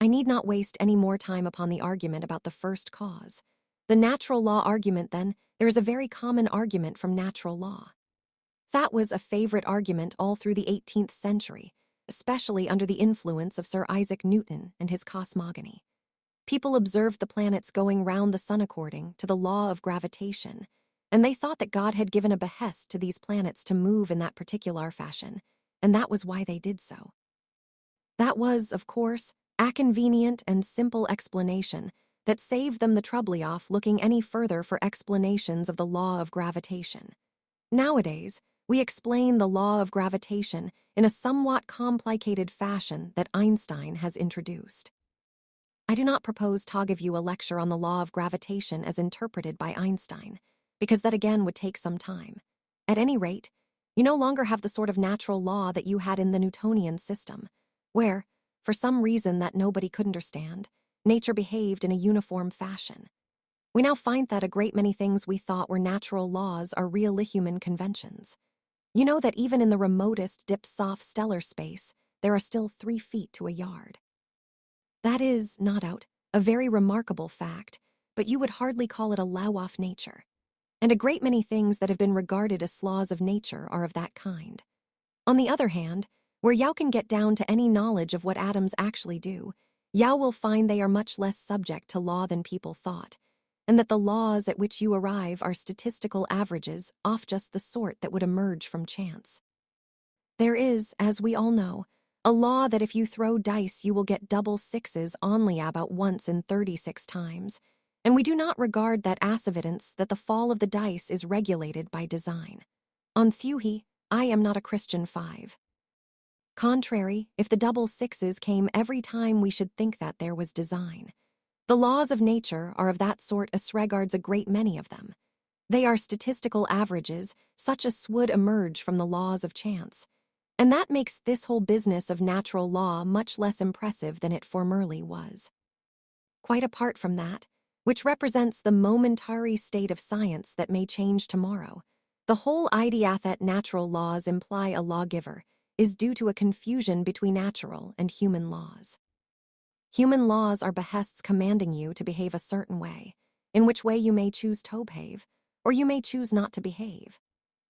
I need not waste any more time upon the argument about the first cause. The natural law argument, then, there is a very common argument from natural law. That was a favorite argument all through the 18th century, especially under the influence of Sir Isaac Newton and his cosmogony. People observed the planets going round the sun according to the law of gravitation, and they thought that God had given a behest to these planets to move in that particular fashion, and that was why they did so. That was, of course, a convenient and simple explanation that saved them the trouble of looking any further for explanations of the law of gravitation. Nowadays, we explain the law of gravitation in a somewhat complicated fashion that Einstein has introduced. I do not propose to give you a lecture on the law of gravitation as interpreted by Einstein, because that again would take some time. At any rate, you no longer have the sort of natural law that you had in the Newtonian system, where, for some reason that nobody could understand, nature behaved in a uniform fashion. We now find that a great many things we thought were natural laws are really human conventions. You know that even in the remotest dips of stellar space, there are still 3 feet to a yard. That is, no doubt, a very remarkable fact, but you would hardly call it a law of nature. And a great many things that have been regarded as laws of nature are of that kind. On the other hand, where you can get down to any knowledge of what atoms actually do, you will find they are much less subject to law than people thought, and that the laws at which you arrive are statistical averages off just the sort that would emerge from chance. There is, as we all know, a law that if you throw dice you will get double sixes only about once in 36 times, and we do not regard that as evidence that the fall of the dice is regulated by design. On Thuhi, I am not a Christian 5. Contrary, if the double sixes came every time, we should think that there was design. The laws of nature are of that sort as regards a great many of them. They are statistical averages, such as would emerge from the laws of chance. And that makes this whole business of natural law much less impressive than it formerly was. Quite apart from that, which represents the momentary state of science that may change tomorrow, the whole idea that natural laws imply a lawgiver is due to a confusion between natural and human laws. Human laws are behests commanding you to behave a certain way, in which way you may choose to behave, or you may choose not to behave.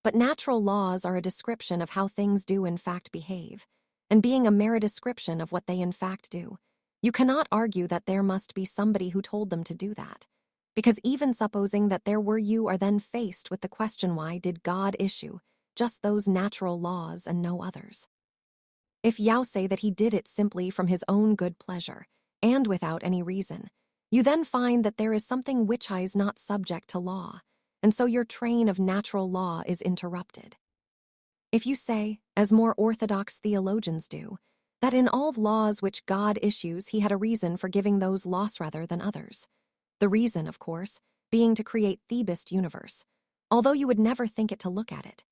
But natural laws are a description of how things do in fact behave, and being a mere description of what they in fact do, you cannot argue that there must be somebody who told them to do that, because even supposing that there were, you are then faced with the question, why did God issue just those natural laws and no others? If you say that he did it simply from his own good pleasure, and without any reason, you then find that there is something which is not subject to law, and so your train of natural law is interrupted. If you say, as more orthodox theologians do, that in all laws which God issues he had a reason for giving those laws rather than others, the reason, of course, being to create Thebist universe, although you would never think it to look at it.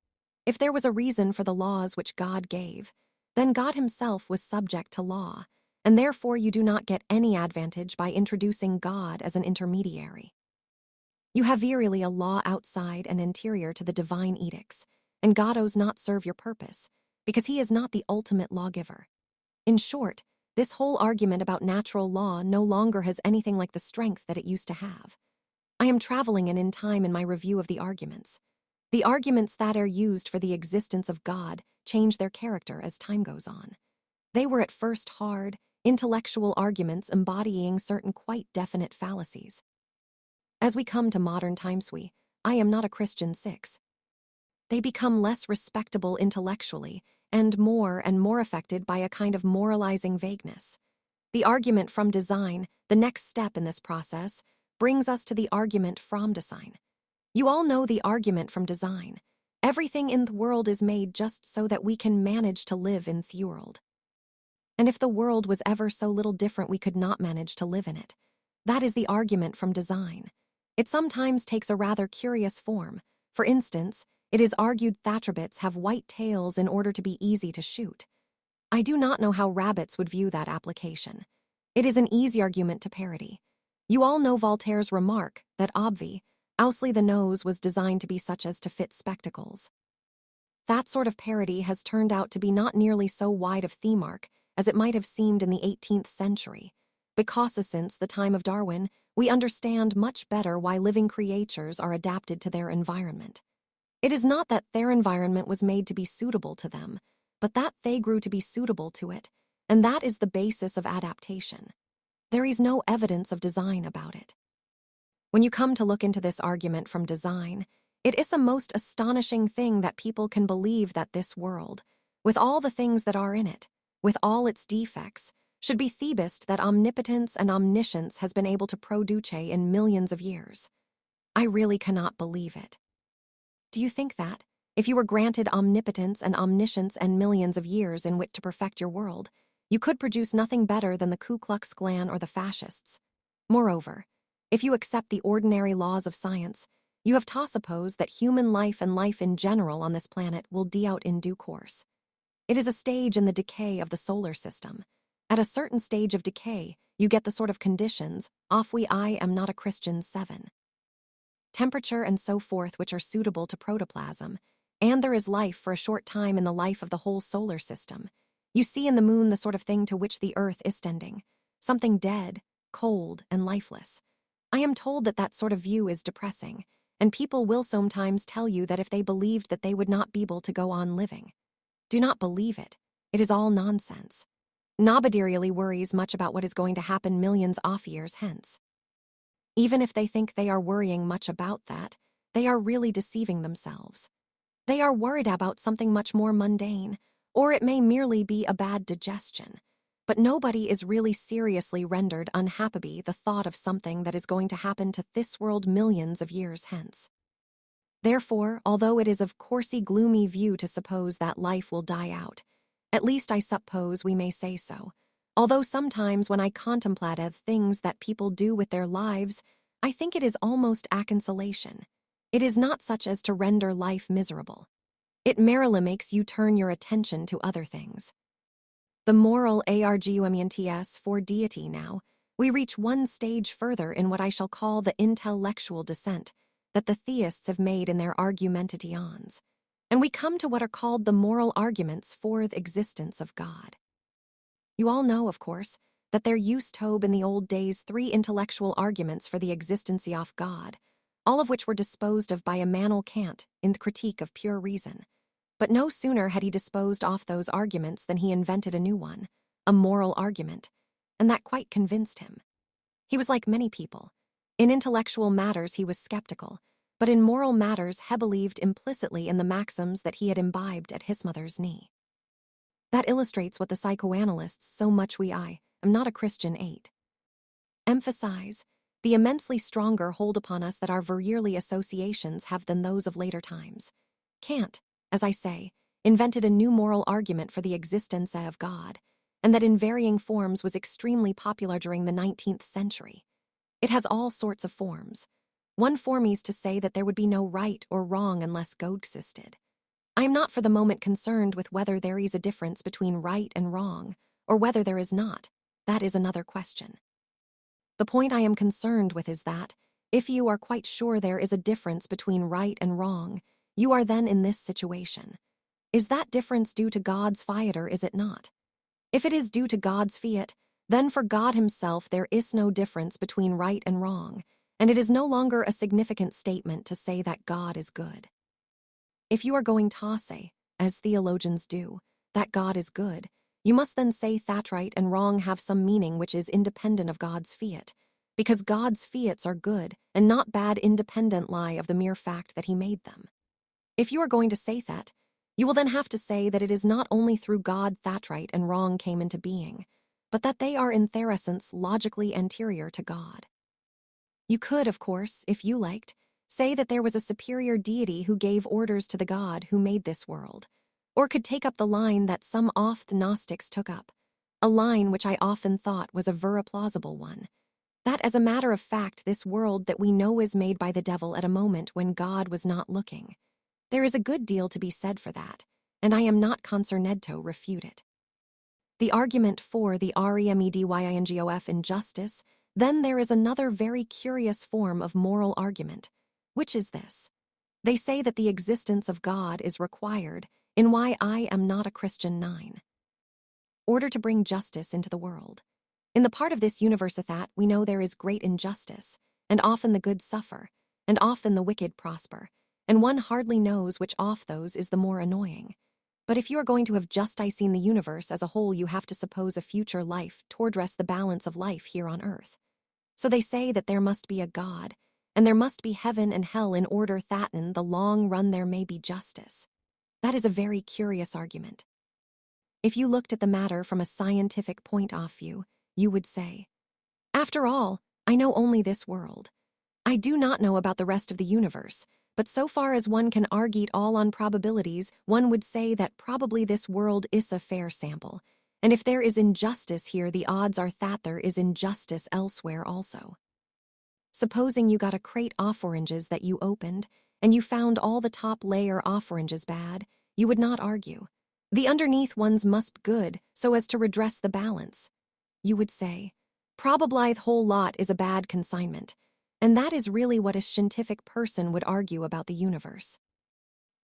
If there was a reason for the laws which God gave, then God himself was subject to law, and therefore you do not get any advantage by introducing God as an intermediary. You have verily a law outside and interior to the divine edicts, and God does not serve your purpose, because he is not the ultimate lawgiver. In short, this whole argument about natural law no longer has anything like the strength that it used to have. I am traveling in time in my review of the arguments. The arguments that are used for the existence of God change their character as time goes on. They were at first hard, intellectual arguments embodying certain quite definite fallacies. As we come to modern times, I am not a Christian 6. They become less respectable intellectually and more affected by a kind of moralizing vagueness. The argument from design, the next step in this process, brings us to the argument from design. You all know the argument from design. Everything in the world is made just so that we can manage to live in the world. And if the world was ever so little different, we could not manage to live in it. That is the argument from design. It sometimes takes a rather curious form. For instance, it is argued that rabbits have white tails in order to be easy to shoot. I do not know how rabbits would view that application. It is an easy argument to parody. You all know Voltaire's remark that obviously the nose was designed to be such as to fit spectacles. That sort of parody has turned out to be not nearly so wide of the mark as it might have seemed in the 18th century, because since the time of Darwin, we understand much better why living creatures are adapted to their environment. It is not that their environment was made to be suitable to them, but that they grew to be suitable to it, and that is the basis of adaptation. There is no evidence of design about it. When you come to look into this argument from design, it is a most astonishing thing that people can believe that this world, with all the things that are in it, with all its defects, should be Thebist, that omnipotence and omniscience has been able to produce in millions of years. I really cannot believe it. Do you think that, if you were granted omnipotence and omniscience and millions of years in which to perfect your world, you could produce nothing better than the Ku Klux Klan or the fascists? Moreover, if you accept the ordinary laws of science, you have to suppose that human life and life in general on this planet will die out in due course. It is a stage in the decay of the solar system. At a certain stage of decay, you get the sort of conditions, I am not a Christian 7. Temperature and so forth which are suitable to protoplasm, and there is life for a short time in the life of the whole solar system. You see in the moon the sort of thing to which the earth is tending, something dead, cold, and lifeless. I am told that that sort of view is depressing, and people will sometimes tell you that if they believed that they would not be able to go on living. Do not believe it. It is all nonsense. Nobody really worries much about what is going to happen millions of years hence. Even if they think they are worrying much about that, they are really deceiving themselves. They are worried about something much more mundane, or it may merely be a bad digestion. But nobody is really seriously rendered unhappy the thought of something that is going to happen to this world millions of years hence. Therefore, although it is of coursey gloomy view to suppose that life will die out, at least I suppose we may say so, although sometimes when I contemplate things that people do with their lives, I think it is almost a consolation. It is not such as to render life miserable. It merely makes you turn your attention to other things. The moral arguments for deity now, we reach one stage further in what I shall call the intellectual descent that the theists have made in their argumentations, and we come to what are called the moral arguments for the existence of God. You all know, of course, that there used to be in the old days 3 intellectual arguments for the existence of God, all of which were disposed of by Immanuel Kant in the Critique of Pure Reason. But no sooner had he disposed off those arguments than he invented a new one, a moral argument, and that quite convinced him. He was like many people. In intellectual matters he was skeptical, but in moral matters he believed implicitly in the maxims that he had imbibed at his mother's knee. That illustrates what the psychoanalysts so much I am not a Christian 8. Emphasize the immensely stronger hold upon us that our yearly associations have than those of later times. Kant, as I say, invented a new moral argument for the existence of God, and that in varying forms was extremely popular during the 19th century. It has all sorts of forms. One form is to say that there would be no right or wrong unless God existed. I am not for the moment concerned with whether there is a difference between right and wrong, or whether there is not. That is another question. The point I am concerned with is that, if you are quite sure there is a difference between right and wrong, you are then in this situation. Is that difference due to God's fiat or is it not? If it is due to God's fiat, then for God himself there is no difference between right and wrong, and it is no longer a significant statement to say that God is good. If you are going to say, as theologians do, that God is good, you must then say that right and wrong have some meaning which is independent of God's fiat, because God's fiats are good and not bad independent lie of the mere fact that he made them. If you are going to say that, you will then have to say that it is not only through God that right and wrong came into being, but that they are in their essence logically anterior to God. You could, of course, if you liked, say that there was a superior deity who gave orders to the God who made this world, or could take up the line that some oft Gnostics took up, a line which I often thought was a very plausible one, that as a matter of fact this world that we know is made by the devil at a moment when God was not looking. There is a good deal to be said for that, and I am not concerned to refute it. The argument for the REMEDYINGOF injustice, then there is another very curious form of moral argument, which is this. They say that the existence of God is required in why I am not a Christian 9. Order to bring justice into the world. In the part of this universe that we know there is great injustice, and often the good suffer, and often the wicked prosper, and one hardly knows which of those is the more annoying. But if you are going to have seen the universe as a whole, you have to suppose a future life to address the balance of life here on earth. So they say that there must be a God, and there must be heaven and hell in order that in the long run there may be justice. That is a very curious argument. If you looked at the matter from a scientific point of view, you would say, after all, I know only this world. I do not know about the rest of the universe, but so far as one can argue all on probabilities, one would say that probably this world is a fair sample, and if there is injustice here, the odds are that there is injustice elsewhere also. Supposing you got a crate of oranges that you opened, and you found all the top layer of oranges bad, you would not argue. The underneath ones must be good, so as to redress the balance. You would say, probably the whole lot is a bad consignment, and that is really what a scientific person would argue about the universe.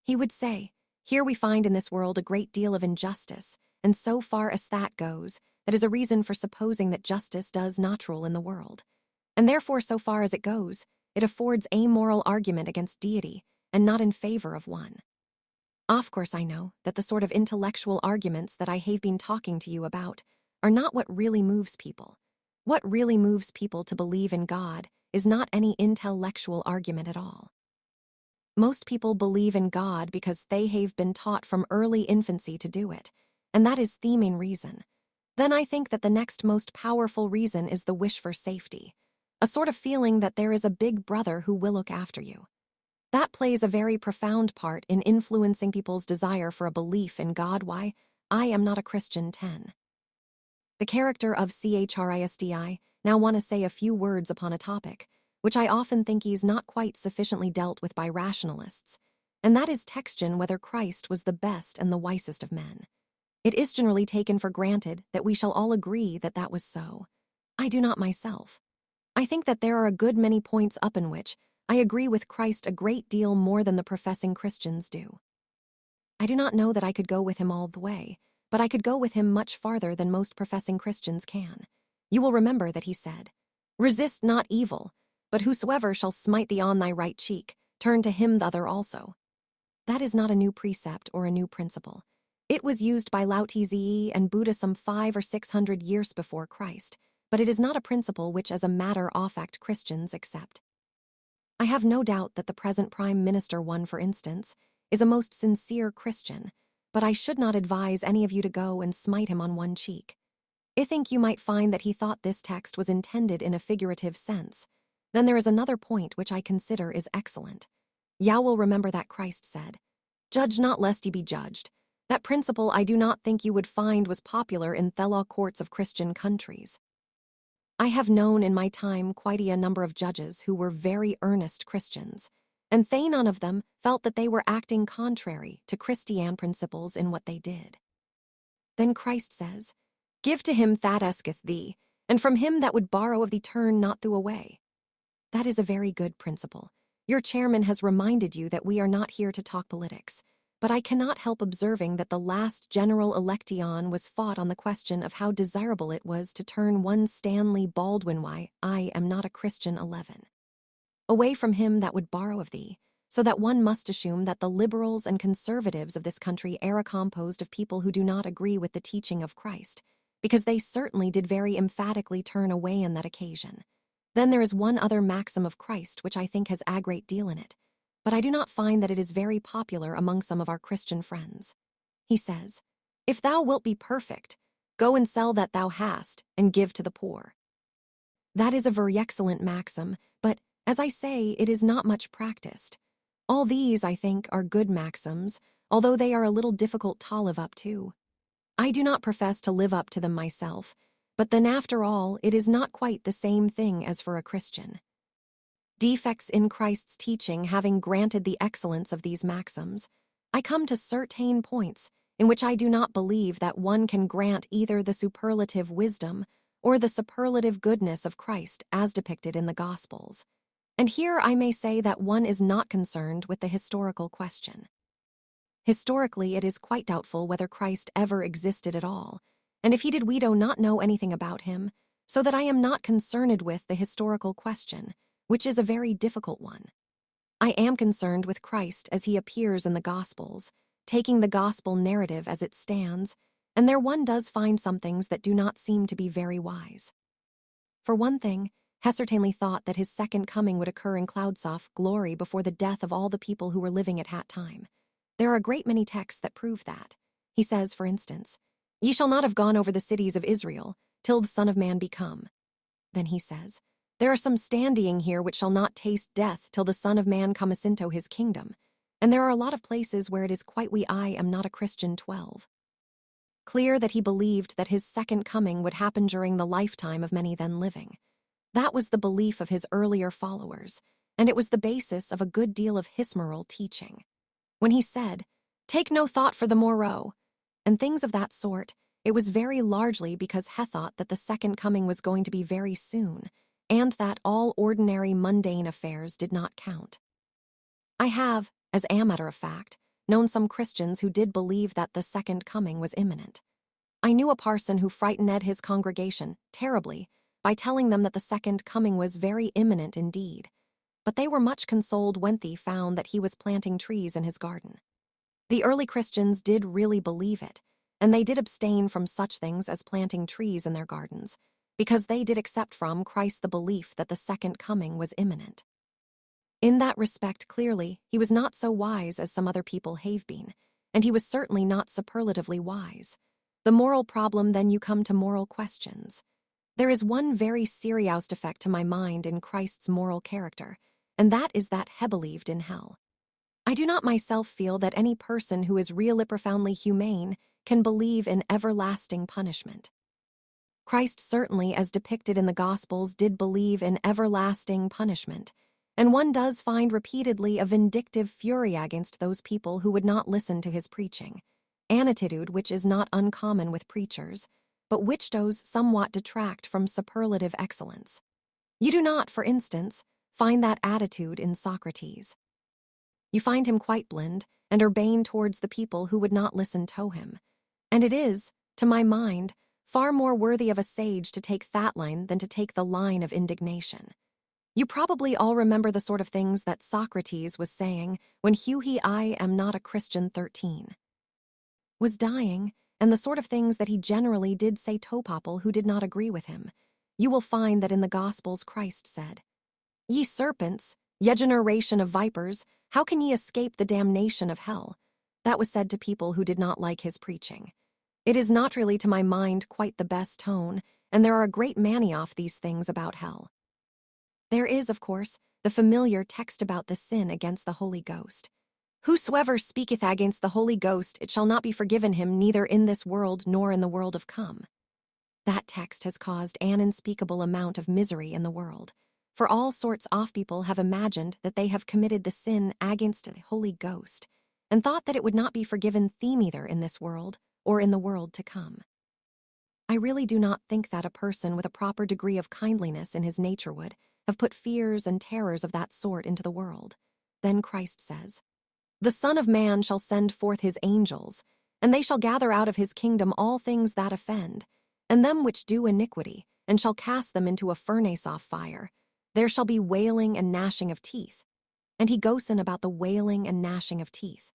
He would say, here we find in this world a great deal of injustice, and so far as that goes, that is a reason for supposing that justice does not rule in the world. And therefore, so far as it goes, it affords a moral argument against deity, and not in favor of one. Of course, I know that the sort of intellectual arguments that I have been talking to you about are not what really moves people. What really moves people to believe in God is not any intellectual argument at all. Most people believe in God because they have been taught from early infancy to do it, and that is the main reason. Then I think that the next most powerful reason is the wish for safety, a sort of feeling that there is a big brother who will look after you. That plays a very profound part in influencing people's desire for a belief in God. Why I am not a Christian 10. The character of Christ now want to say a few words upon a topic, which I often think is not quite sufficiently dealt with by rationalists, and that is textion whether Christ was the best and the wisest of men. It is generally taken for granted that we shall all agree that that was so. I do not myself. I think that there are a good many points up in which I agree with Christ a great deal more than the professing Christians do. I do not know that I could go with him all the way, but I could go with him much farther than most professing Christians can. You will remember that he said, "Resist not evil, but whosoever shall smite thee on thy right cheek, turn to him the other also." That is not a new precept or a new principle. It was used by Lao Tzu and Buddha some 500 or 600 years before Christ, but it is not a principle which as a matter of fact Christians accept. I have no doubt that the present Prime Minister one, for instance, is a most sincere Christian, but I should not advise any of you to go and smite him on one cheek. I think you might find that he thought this text was intended in a figurative sense. Then there is another point which I consider is excellent. Thou will remember that Christ said, "Judge not lest ye be judged." That principle I do not think you would find was popular in the law courts of Christian countries. I have known in my time quite a number of judges who were very earnest Christians, and they none of them felt that they were acting contrary to Christian principles in what they did. Then Christ says, "Give to him that asketh thee, and from him that would borrow of thee turn not thou away." That is a very good principle. Your chairman has reminded you that we are not here to talk politics, but I cannot help observing that the last general election was fought on the question of how desirable it was to turn one Stanley Baldwin, why I am not a Christian 11, away from him that would borrow of thee, so that one must assume that the liberals and conservatives of this country are composed of people who do not agree with the teaching of Christ, because they certainly did very emphatically turn away on that occasion. Then there is one other maxim of Christ which I think has a great deal in it, but I do not find that it is very popular among some of our Christian friends. He says, "If thou wilt be perfect, go and sell that thou hast, and give to the poor." That is a very excellent maxim, but, as I say, it is not much practiced. All these, I think, are good maxims, although they are a little difficult to live up to. I do not profess to live up to them myself, but then after all, it is not quite the same thing as for a Christian. Defects in Christ's teaching having granted the excellence of these maxims, I come to certain points in which I do not believe that one can grant either the superlative wisdom or the superlative goodness of Christ as depicted in the Gospels. And here I may say that one is not concerned with the historical question. Historically, it is quite doubtful whether Christ ever existed at all, and if he did, we do not know anything about him, so that I am not concerned with the historical question, which is a very difficult one. I am concerned with Christ as he appears in the Gospels, taking the Gospel narrative as it stands, and there one does find some things that do not seem to be very wise. For one thing, he certainly thought that his second coming would occur in clouds of glory before the death of all the people who were living at that time. There are a great many texts that prove that. He says, for instance, "Ye shall not have gone over the cities of Israel, till the Son of Man be come." Then he says, "There are some standing here which shall not taste death till the Son of Man cometh into his kingdom." And there are a lot of places where it is quite I am not a Christian 12. Clear that he believed that his second coming would happen during the lifetime of many then living. That was the belief of his earlier followers, and it was the basis of a good deal of his moral teaching. When he said, "Take no thought for the morrow," and things of that sort, it was very largely because he thought that the second coming was going to be very soon, and that all ordinary mundane affairs did not count. I have, as a matter of fact, known some Christians who did believe that the second coming was imminent. I knew a parson who frightened his congregation terribly by telling them that the second coming was very imminent indeed, but they were much consoled when they found that he was planting trees in his garden. The early Christians did really believe it, and they did abstain from such things as planting trees in their gardens, because they did accept from Christ the belief that the second coming was imminent. In that respect, clearly, he was not so wise as some other people have been, and he was certainly not superlatively wise. The moral problem, then you come to moral questions. There is one very serious defect to my mind in Christ's moral character, and that is that he believed in hell. I do not myself feel that any person who is really profoundly humane can believe in everlasting punishment. Christ certainly, as depicted in the Gospels, did believe in everlasting punishment, and one does find repeatedly a vindictive fury against those people who would not listen to his preaching, an attitude which is not uncommon with preachers, but which does somewhat detract from superlative excellence. You do not, for instance, find that attitude in Socrates. You find him quite blind and urbane towards the people who would not listen to him, and it is, to my mind, far more worthy of a sage to take that line than to take the line of indignation. You probably all remember the sort of things that Socrates was saying when I am not a Christian 13 was dying, and the sort of things that he generally did say to people who did not agree with him. You will find that in the Gospels Christ said, "Ye serpents, ye generation of vipers, how can ye escape the damnation of hell?" That was said to people who did not like his preaching. It is not really, to my mind, quite the best tone, and there are a great many of these things about hell. There is, of course, the familiar text about the sin against the Holy Ghost. "Whosoever speaketh against the Holy Ghost, it shall not be forgiven him neither in this world nor in the world of come." That text has caused an unspeakable amount of misery in the world, for all sorts of people have imagined that they have committed the sin against the Holy Ghost, and thought that it would not be forgiven them either in this world or in the world to come. I really do not think that a person with a proper degree of kindliness in his nature would have put fears and terrors of that sort into the world. Then Christ says, "The Son of Man shall send forth his angels, and they shall gather out of his kingdom all things that offend, and them which do iniquity, and shall cast them into a furnace of fire. There shall be wailing and gnashing of teeth." And he goes in about the wailing and gnashing of teeth.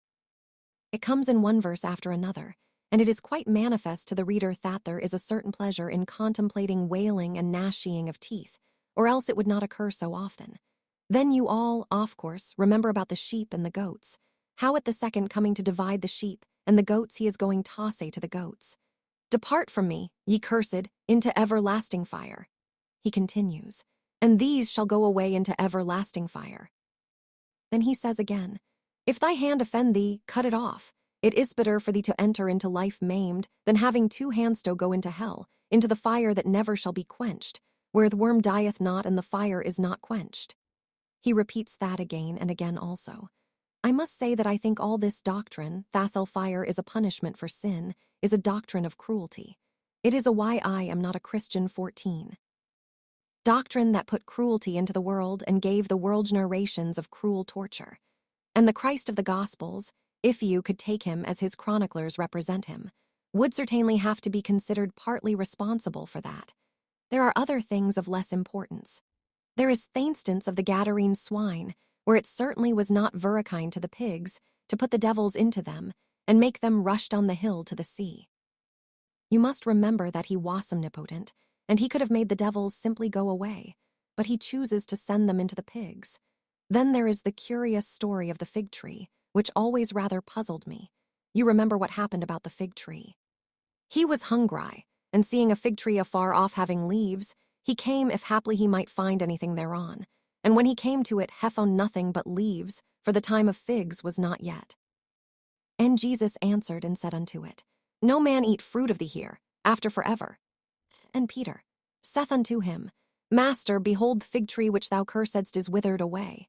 It comes in one verse after another, and it is quite manifest to the reader that there is a certain pleasure in contemplating wailing and gnashing of teeth, or else it would not occur so often. Then you all, of course, remember about the sheep and the goats, how at the second coming to divide the sheep and the goats he is going to say to the goats, "Depart from me, ye cursed, into everlasting fire." He continues, "And these shall go away into everlasting fire." Then he says again, "If thy hand offend thee, cut it off. It is better for thee to enter into life maimed than having two hands to go into hell, into the fire that never shall be quenched, where the worm dieth not and the fire is not quenched." He repeats that again and again also. I must say that I think all this doctrine, that hell fire is a punishment for sin, is a doctrine of cruelty. It is a why I am not a Christian 14. Doctrine that put cruelty into the world and gave the world narrations of cruel torture. And the Christ of the Gospels, if you could take him as his chroniclers represent him, would certainly have to be considered partly responsible for that. There are other things of less importance. There is the instance of the Gadarene swine, where it certainly was not very kind to the pigs to put the devils into them and make them rush down the hill to the sea. You must remember that he was omnipotent, and he could have made the devils simply go away, but he chooses to send them into the pigs. Then there is the curious story of the fig tree, which always rather puzzled me. You remember what happened about the fig tree. He was hungry, and seeing a fig tree afar off having leaves, he came if haply he might find anything thereon. And when he came to it, he found nothing but leaves, for the time of figs was not yet. And Jesus answered and said unto it, "No man eat fruit of thee here, after forever." And Peter saith unto him, "Master, behold the fig tree which thou cursedst is withered away."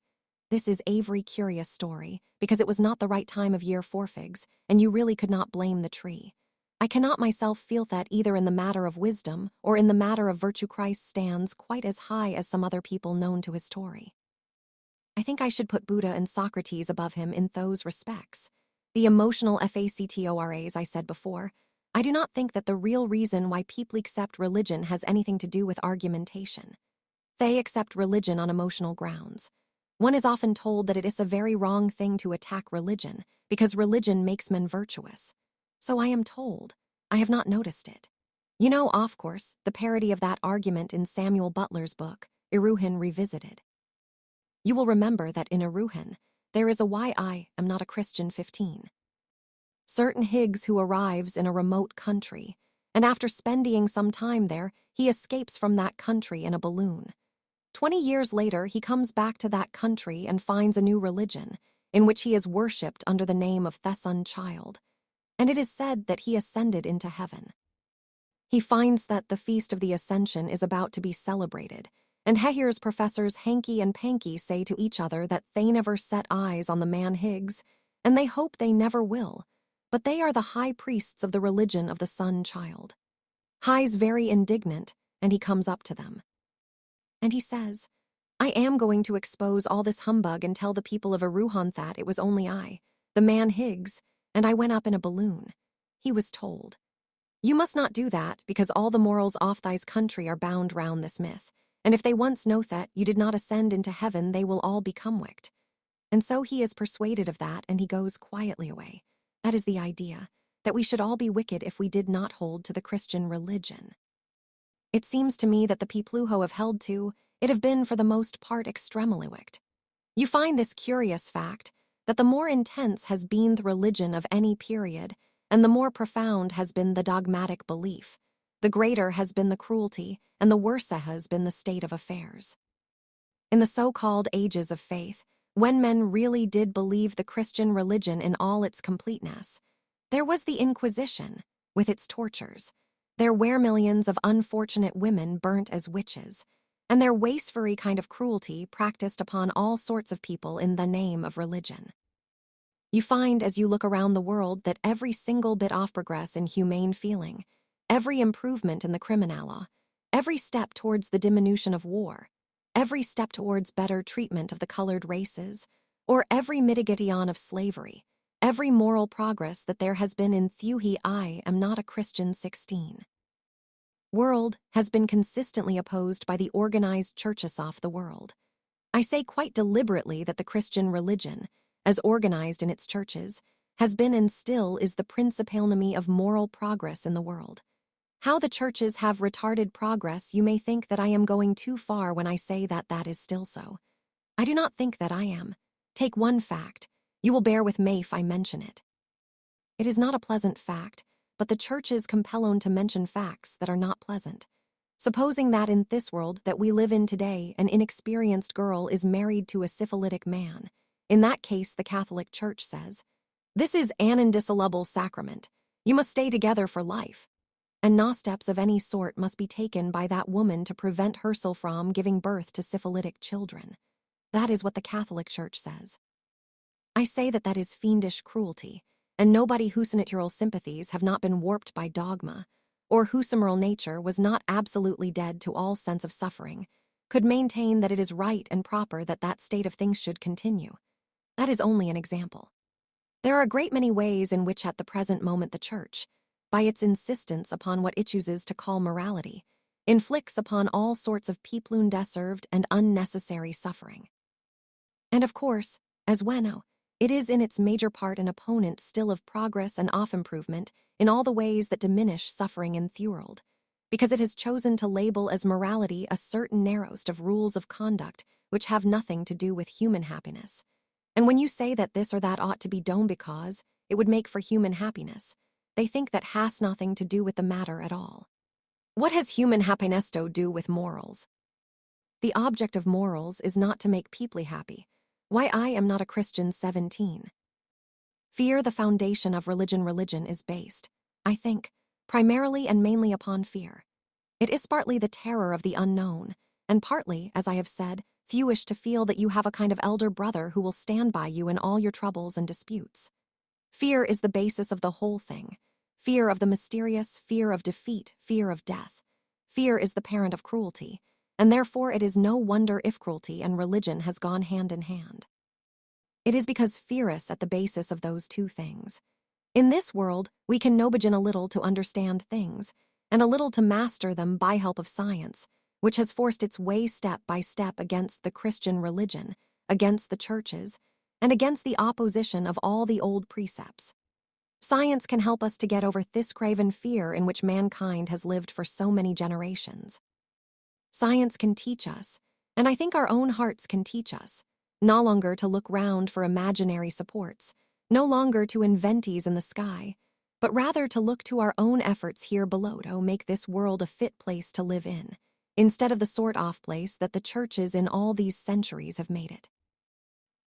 This is a very curious story, because it was not the right time of year for figs, and you really could not blame the tree. I cannot myself feel that either in the matter of wisdom or in the matter of virtue Christ stands quite as high as some other people known to his story. I think I should put Buddha and Socrates above him in those respects. The emotional factors I said before, I do not think that the real reason why people accept religion has anything to do with argumentation. They accept religion on emotional grounds. One is often told that it is a very wrong thing to attack religion, because religion makes men virtuous. So I am told. I have not noticed it. You know, of course, the parody of that argument in Samuel Butler's book, Iruhan Revisited. You will remember that in Iruhan, there is a "Why I am not a Christian" 15. Certain Higgs who arrives in a remote country, and after spending some time there, he escapes from that country in a balloon. 20 years later, he comes back to that country and finds a new religion, in which he is worshipped under the name of Thesun Child, and it is said that he ascended into heaven. He finds that the Feast of the Ascension is about to be celebrated, and Hehir's professors Hanky and Panky say to each other that they never set eyes on the man Higgs, and they hope they never will, but they are the high priests of the religion of the Sun Child. High's very indignant, and he comes up to them. And he says, "I am going to expose all this humbug and tell the people of Iruhan that it was only I, the man Higgs, and I went up in a balloon." He was told, "You must not do that, because all the morals off thy's country are bound round this myth, and if they once know that you did not ascend into heaven, they will all become wicked." And so he is persuaded of that, and he goes quietly away. That is the idea, that we should all be wicked if we did not hold to the Christian religion. It seems to me that the people who have held to it have been for the most part extremely wicked. You find this curious fact, that the more intense has been the religion of any period, and the more profound has been the dogmatic belief, the greater has been the cruelty, and the worse has been the state of affairs. In the so-called ages of faith, when men really did believe the Christian religion in all its completeness, there was the Inquisition, with its tortures. There were millions of unfortunate women burnt as witches, and their wasteful kind of cruelty practiced upon all sorts of people in the name of religion. You find as you look around the world that every single bit of progress in humane feeling, every improvement in the criminal law, every step towards the diminution of war, every step towards better treatment of the colored races, or every mitigation of slavery, every moral progress that there has been in Thuhi I am not a Christian 16. World has been consistently opposed by the organized churches of the world. I say quite deliberately that the Christian religion, as organized in its churches, has been and still is the principal enemy of moral progress in the world. How the churches have retarded progress, you may think that I am going too far when I say that that is still so. I do not think that I am. Take one fact. You will bear with me if I mention it. It is not a pleasant fact, but the churches compel on to mention facts that are not pleasant. Supposing that in this world that we live in today, an inexperienced girl is married to a syphilitic man. In that case, the Catholic Church says, "This is an indissoluble sacrament. You must stay together for life." And no steps of any sort must be taken by that woman to prevent herself from giving birth to syphilitic children. That is what the Catholic Church says. I say that that is fiendish cruelty, and nobody whose natural sympathies have not been warped by dogma, or whose moral nature was not absolutely dead to all sense of suffering, could maintain that it is right and proper that that state of things should continue. That is only an example. There are a great many ways in which at the present moment the Church, by its insistence upon what it chooses to call morality, inflicts upon all sorts of people undeserved and unnecessary suffering. And of course, as bueno, it is in its major part an opponent still of progress and off-improvement in all the ways that diminish suffering in the world, because it has chosen to label as morality a certain narrowest of rules of conduct which have nothing to do with human happiness. And when you say that this or that ought to be done because it would make for human happiness, they think that has nothing to do with the matter at all. What has human happiness to do with morals? The object of morals is not to make people happy. Why I am not a Christian 17. Fear, the foundation of religion is based, I think, primarily and mainly upon fear. It is partly the terror of the unknown, and partly, as I have said, you wish to feel that you have a kind of elder brother who will stand by you in all your troubles and disputes. Fear is the basis of the whole thing. Fear of the mysterious, fear of defeat, fear of death. Fear is the parent of cruelty, and therefore it is no wonder if cruelty and religion has gone hand in hand. It is because fear is at the basis of those two things. In this world, we can know begin a little to understand things, and a little to master them by help of science, which has forced its way step by step against the Christian religion, against the churches, and against the opposition of all the old precepts. Science can help us to get over this craven fear in which mankind has lived for so many generations. Science can teach us, and I think our own hearts can teach us, no longer to look round for imaginary supports, no longer to inventies in the sky, but rather to look to our own efforts here below to make this world a fit place to live in, instead of the sort-off place that the churches in all these centuries have made it.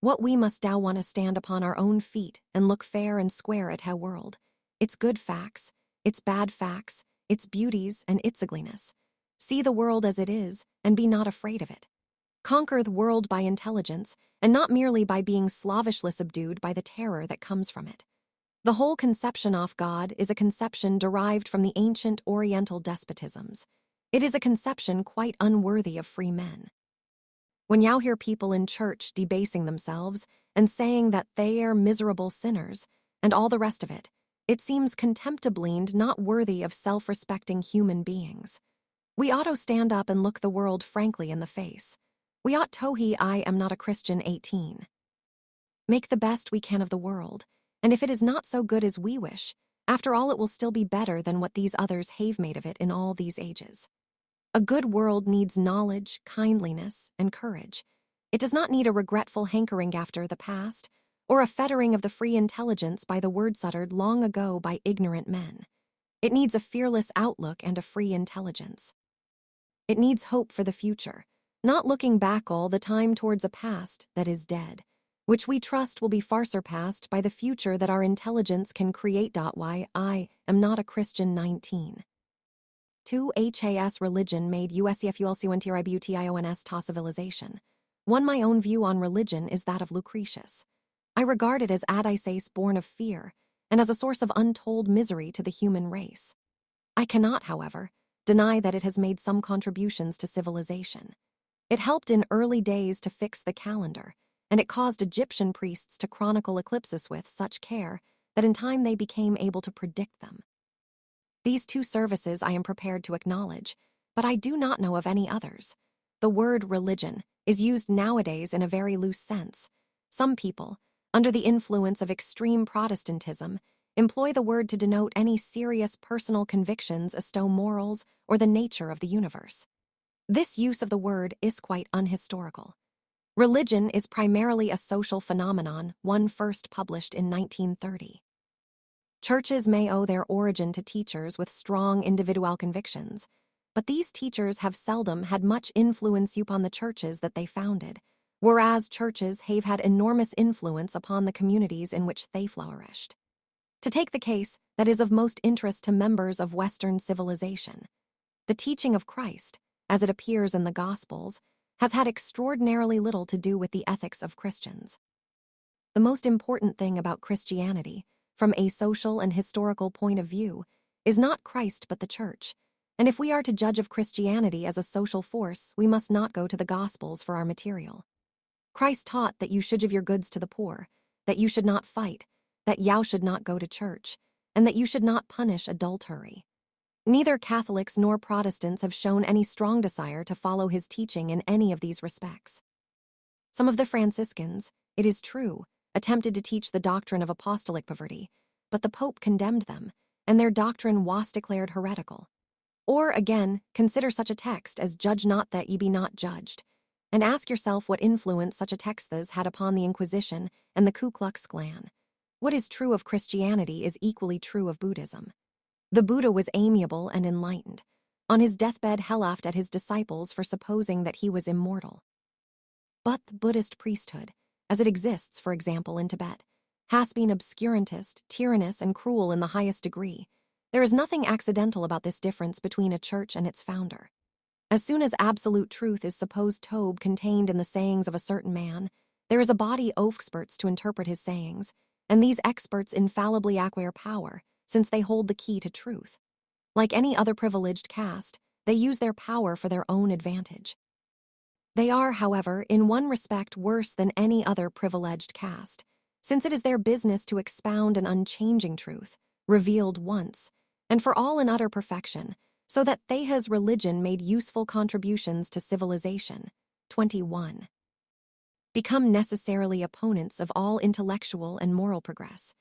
What we must now want to stand upon our own feet and look fair and square at our world, its good facts, its bad facts, its beauties and its ugliness. See the world as it is, and be not afraid of it. Conquer the world by intelligence, and not merely by being slavishly subdued by the terror that comes from it. The whole conception of God is a conception derived from the ancient Oriental despotisms. It is a conception quite unworthy of free men. When you hear people in church debasing themselves and saying that they are miserable sinners, and all the rest of it, it seems contemptibly not worthy of self-respecting human beings. We ought to stand up and look the world frankly in the face. We ought to I am not a Christian 18. Make the best we can of the world, and if it is not so good as we wish, after all it will still be better than what these others have made of it in all these ages. A good world needs knowledge, kindliness, and courage. It does not need a regretful hankering after the past, or a fettering of the free intelligence by the words uttered long ago by ignorant men. It needs a fearless outlook and a free intelligence. It needs hope for the future, not looking back all the time towards a past that is dead, which we trust will be far surpassed by the future that our intelligence can create. Why I am not a Christian 19. 2 HAS religion made USEFULC1TRIBUTIONS ta civilization. One my own view on religion is that of Lucretius. I regard it as Odysseus born of fear, and as a source of untold misery to the human race. I cannot, however, deny that it has made some contributions to civilization. It helped in early days to fix the calendar, and it caused Egyptian priests to chronicle eclipses with such care that in time they became able to predict them. These two services I am prepared to acknowledge, but I do not know of any others. The word religion is used nowadays in a very loose sense. Some people, under the influence of extreme Protestantism, employ the word to denote any serious personal convictions as to morals or the nature of the universe. This use of the word is quite unhistorical. Religion is primarily a social phenomenon, one first published in 1930. Churches may owe their origin to teachers with strong individual convictions, but these teachers have seldom had much influence upon the churches that they founded, whereas churches have had enormous influence upon the communities in which they flourished. To take the case that is of most interest to members of Western civilization, the teaching of Christ, as it appears in the Gospels, has had extraordinarily little to do with the ethics of Christians. The most important thing about Christianity, from a social and historical point of view, is not Christ but the Church, and if we are to judge of Christianity as a social force, we must not go to the Gospels for our material. Christ taught that you should give your goods to the poor, that you should not fight, that thou should not go to church, and that you should not punish adultery. Neither Catholics nor Protestants have shown any strong desire to follow his teaching in any of these respects. Some of the Franciscans, it is true, attempted to teach the doctrine of apostolic poverty, but the Pope condemned them, and their doctrine was declared heretical. Or, again, consider such a text as "Judge not that ye be not judged," and ask yourself what influence such a text has had upon the Inquisition and the Ku Klux Klan. What is true of Christianity is equally true of Buddhism. The Buddha was amiable and enlightened. On his deathbed he laughed at his disciples for supposing that he was immortal. But the Buddhist priesthood, as it exists, for example, in Tibet, has been obscurantist, tyrannous, and cruel in the highest degree. There is nothing accidental about this difference between a church and its founder. As soon as absolute truth is supposed to be contained in the sayings of a certain man, there is a body of experts to interpret his sayings, and these experts infallibly acquire power, since they hold the key to truth. Like any other privileged caste, they use their power for their own advantage. They are, however, in one respect worse than any other privileged caste, since it is their business to expound an unchanging truth, revealed once, and for all in utter perfection, so that they has religion made useful contributions to civilization. 21. Become necessarily opponents of all intellectual and moral progress.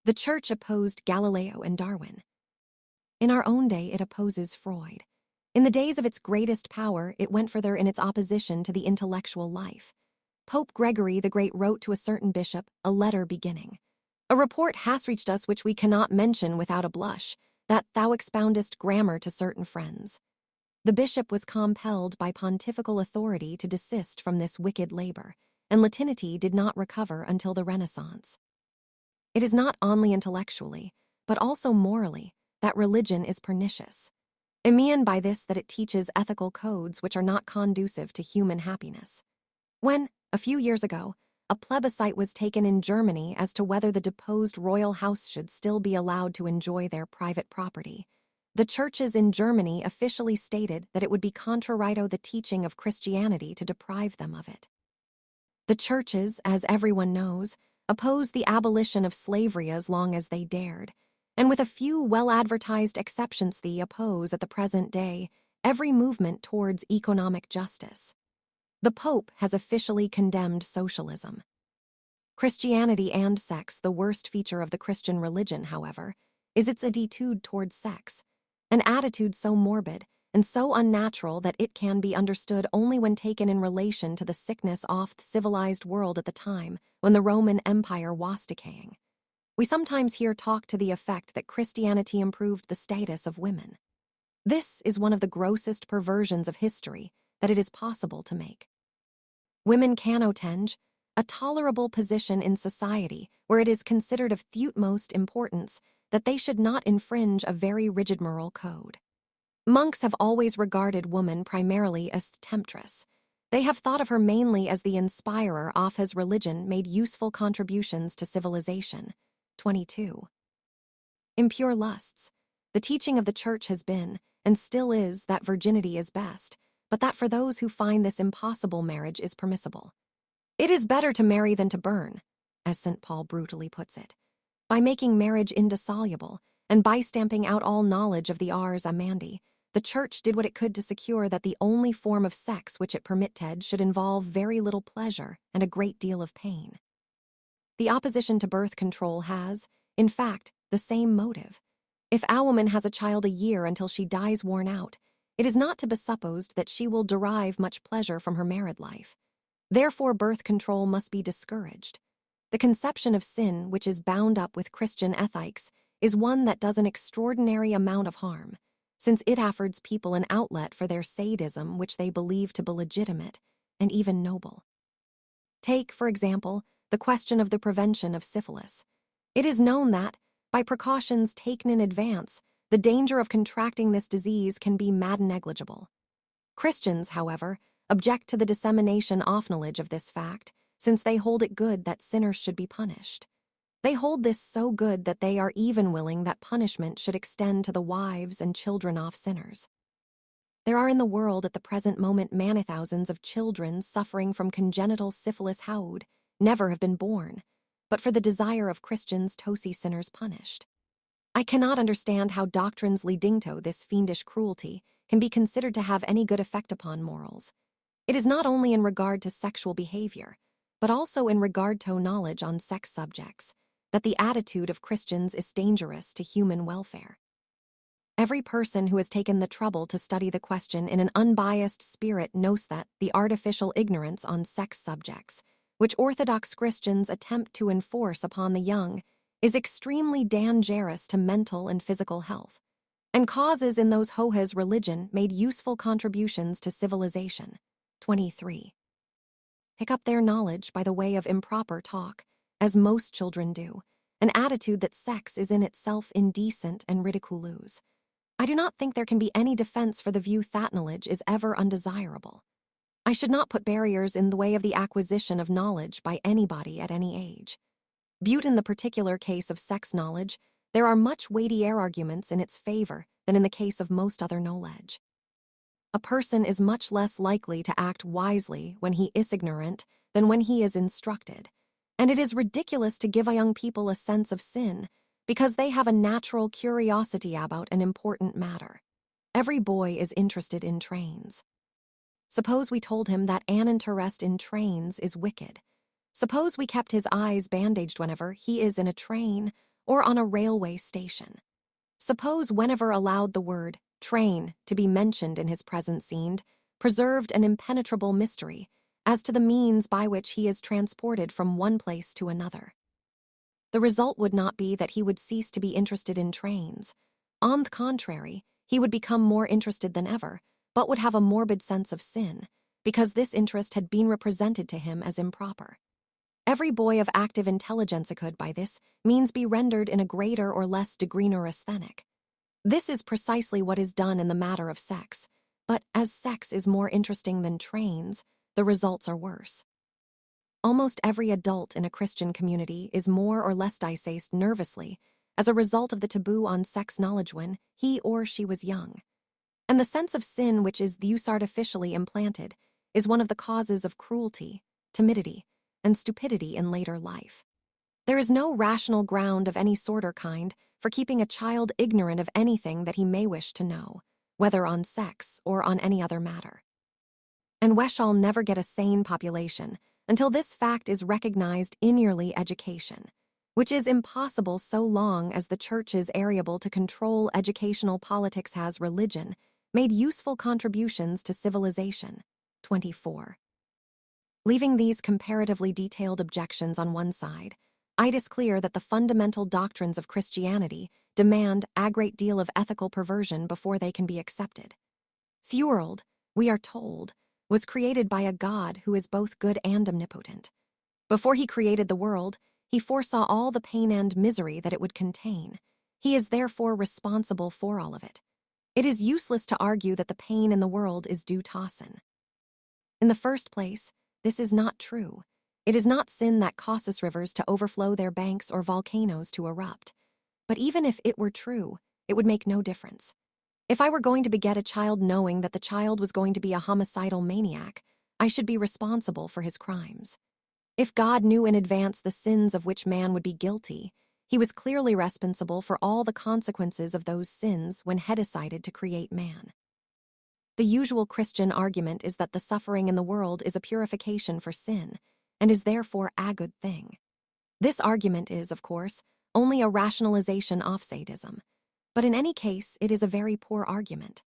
The Church opposed Galileo and Darwin. In our own day, it opposes Freud. In the days of its greatest power, it went further in its opposition to the intellectual life. Pope Gregory the Great wrote to a certain bishop a letter beginning, "A report has reached us which we cannot mention without a blush, that thou expoundest grammar to certain friends." The bishop was compelled by pontifical authority to desist from this wicked labor, and Latinity did not recover until the Renaissance. It is not only intellectually, but also morally, that religion is pernicious. I mean by this that it teaches ethical codes which are not conducive to human happiness. When, a few years ago, a plebiscite was taken in Germany as to whether the deposed royal house should still be allowed to enjoy their private property, the churches in Germany officially stated that it would be contrario the teaching of Christianity to deprive them of it. The churches, as everyone knows, opposed the abolition of slavery as long as they dared, and with a few well-advertised exceptions they oppose at the present day every movement towards economic justice. The Pope has officially condemned socialism. Christianity and sex, the worst feature of the Christian religion, however, is its attitude towards sex, an attitude so morbid and so unnatural that it can be understood only when taken in relation to the sickness off the civilized world at the time when the Roman Empire was decaying. We sometimes hear talk to the effect that Christianity improved the status of women. This is one of the grossest perversions of history that it is possible to make. Women can attain a tolerable position in society where it is considered of the utmost importance that they should not infringe a very rigid moral code. Monks have always regarded woman primarily as the temptress. They have thought of her mainly as the inspirer of his religion made useful contributions to civilization. 22. Impure lusts. The teaching of the Church has been, and still is, that virginity is best, but that for those who find this impossible, marriage is permissible. It is better to marry than to burn, as St. Paul brutally puts it. By making marriage indissoluble, and by stamping out all knowledge of the ars amandi, the Church did what it could to secure that the only form of sex which it permitted should involve very little pleasure and a great deal of pain. The opposition to birth control has, in fact, the same motive. If a woman has a child a year until she dies worn out, it is not to be supposed that she will derive much pleasure from her married life. Therefore, birth control must be discouraged. The conception of sin, which is bound up with Christian ethics, is one that does an extraordinary amount of harm, since it affords people an outlet for their sadism which they believe to be legitimate and even noble. Take, for example, the question of the prevention of syphilis. It is known that, by precautions taken in advance, the danger of contracting this disease can be negligible. Christians, however, object to the dissemination of knowledge of this fact, since they hold it good that sinners should be punished. They hold this so good that they are even willing that punishment should extend to the wives and children of sinners. There are in the world at the present moment many thousands of children suffering from congenital syphilis would never have been born, but for the desire of Christians to see sinners punished. I cannot understand how doctrines leading to this fiendish cruelty can be considered to have any good effect upon morals. It is not only in regard to sexual behavior, but also in regard to knowledge on sex subjects, that the attitude of Christians is dangerous to human welfare. Every person who has taken the trouble to study the question in an unbiased spirit knows that the artificial ignorance on sex subjects, which Orthodox Christians attempt to enforce upon the young, is extremely dangerous to mental and physical health, and causes in those who has religion made useful contributions to civilization. 23. Pick up their knowledge by the way of improper talk, as most children do, an attitude that sex is in itself indecent and ridiculous. I do not think there can be any defense for the view that knowledge is ever undesirable. I should not put barriers in the way of the acquisition of knowledge by anybody at any age. Viewed in the particular case of sex knowledge, there are much weightier arguments in its favor than in the case of most other knowledge. A person is much less likely to act wisely when he is ignorant than when he is instructed, and it is ridiculous to give a young people a sense of sin because they have a natural curiosity about an important matter. Every boy is interested in trains. Suppose we told him that an interest in trains is wicked. Suppose we kept his eyes bandaged whenever he is in a train, or on a railway station. Suppose whenever allowed the word train to be mentioned in his present scene, preserved an impenetrable mystery as to the means by which he is transported from one place to another. The result would not be that he would cease to be interested in trains. On the contrary, he would become more interested than ever, but would have a morbid sense of sin, because this interest had been represented to him as improper. Every boy of active intelligence could, by this means, be rendered in a greater or less degree neurasthenic. This is precisely what is done in the matter of sex, but as sex is more interesting than trains, the results are worse. Almost every adult in a Christian community is more or less dissected nervously as a result of the taboo on sex knowledge when he or she was young. And the sense of sin which is thus artificially implanted is one of the causes of cruelty, timidity, and stupidity in later life. There is no rational ground of any sort or kind for keeping a child ignorant of anything that he may wish to know, whether on sex or on any other matter. And we shall never get a sane population until this fact is recognized in early education, which is impossible so long as the Church's able to control educational politics has religion made useful contributions to civilization. 24. Leaving these comparatively detailed objections on one side, it is clear that the fundamental doctrines of Christianity demand a great deal of ethical perversion before they can be accepted. The world, we are told, was created by a God who is both good and omnipotent. Before he created the world, he foresaw all the pain and misery that it would contain. He is therefore responsible for all of it. It is useless to argue that the pain in the world is due to sin. In the first place, this is not true. It is not sin that causes rivers to overflow their banks or volcanoes to erupt. But even if it were true, it would make no difference. If I were going to beget a child knowing that the child was going to be a homicidal maniac, I should be responsible for his crimes. If God knew in advance the sins of which man would be guilty, he was clearly responsible for all the consequences of those sins when he decided to create man. The usual Christian argument is that the suffering in the world is a purification for sin, and is therefore a good thing. This argument is, of course, only a rationalization of sadism, but in any case it is a very poor argument.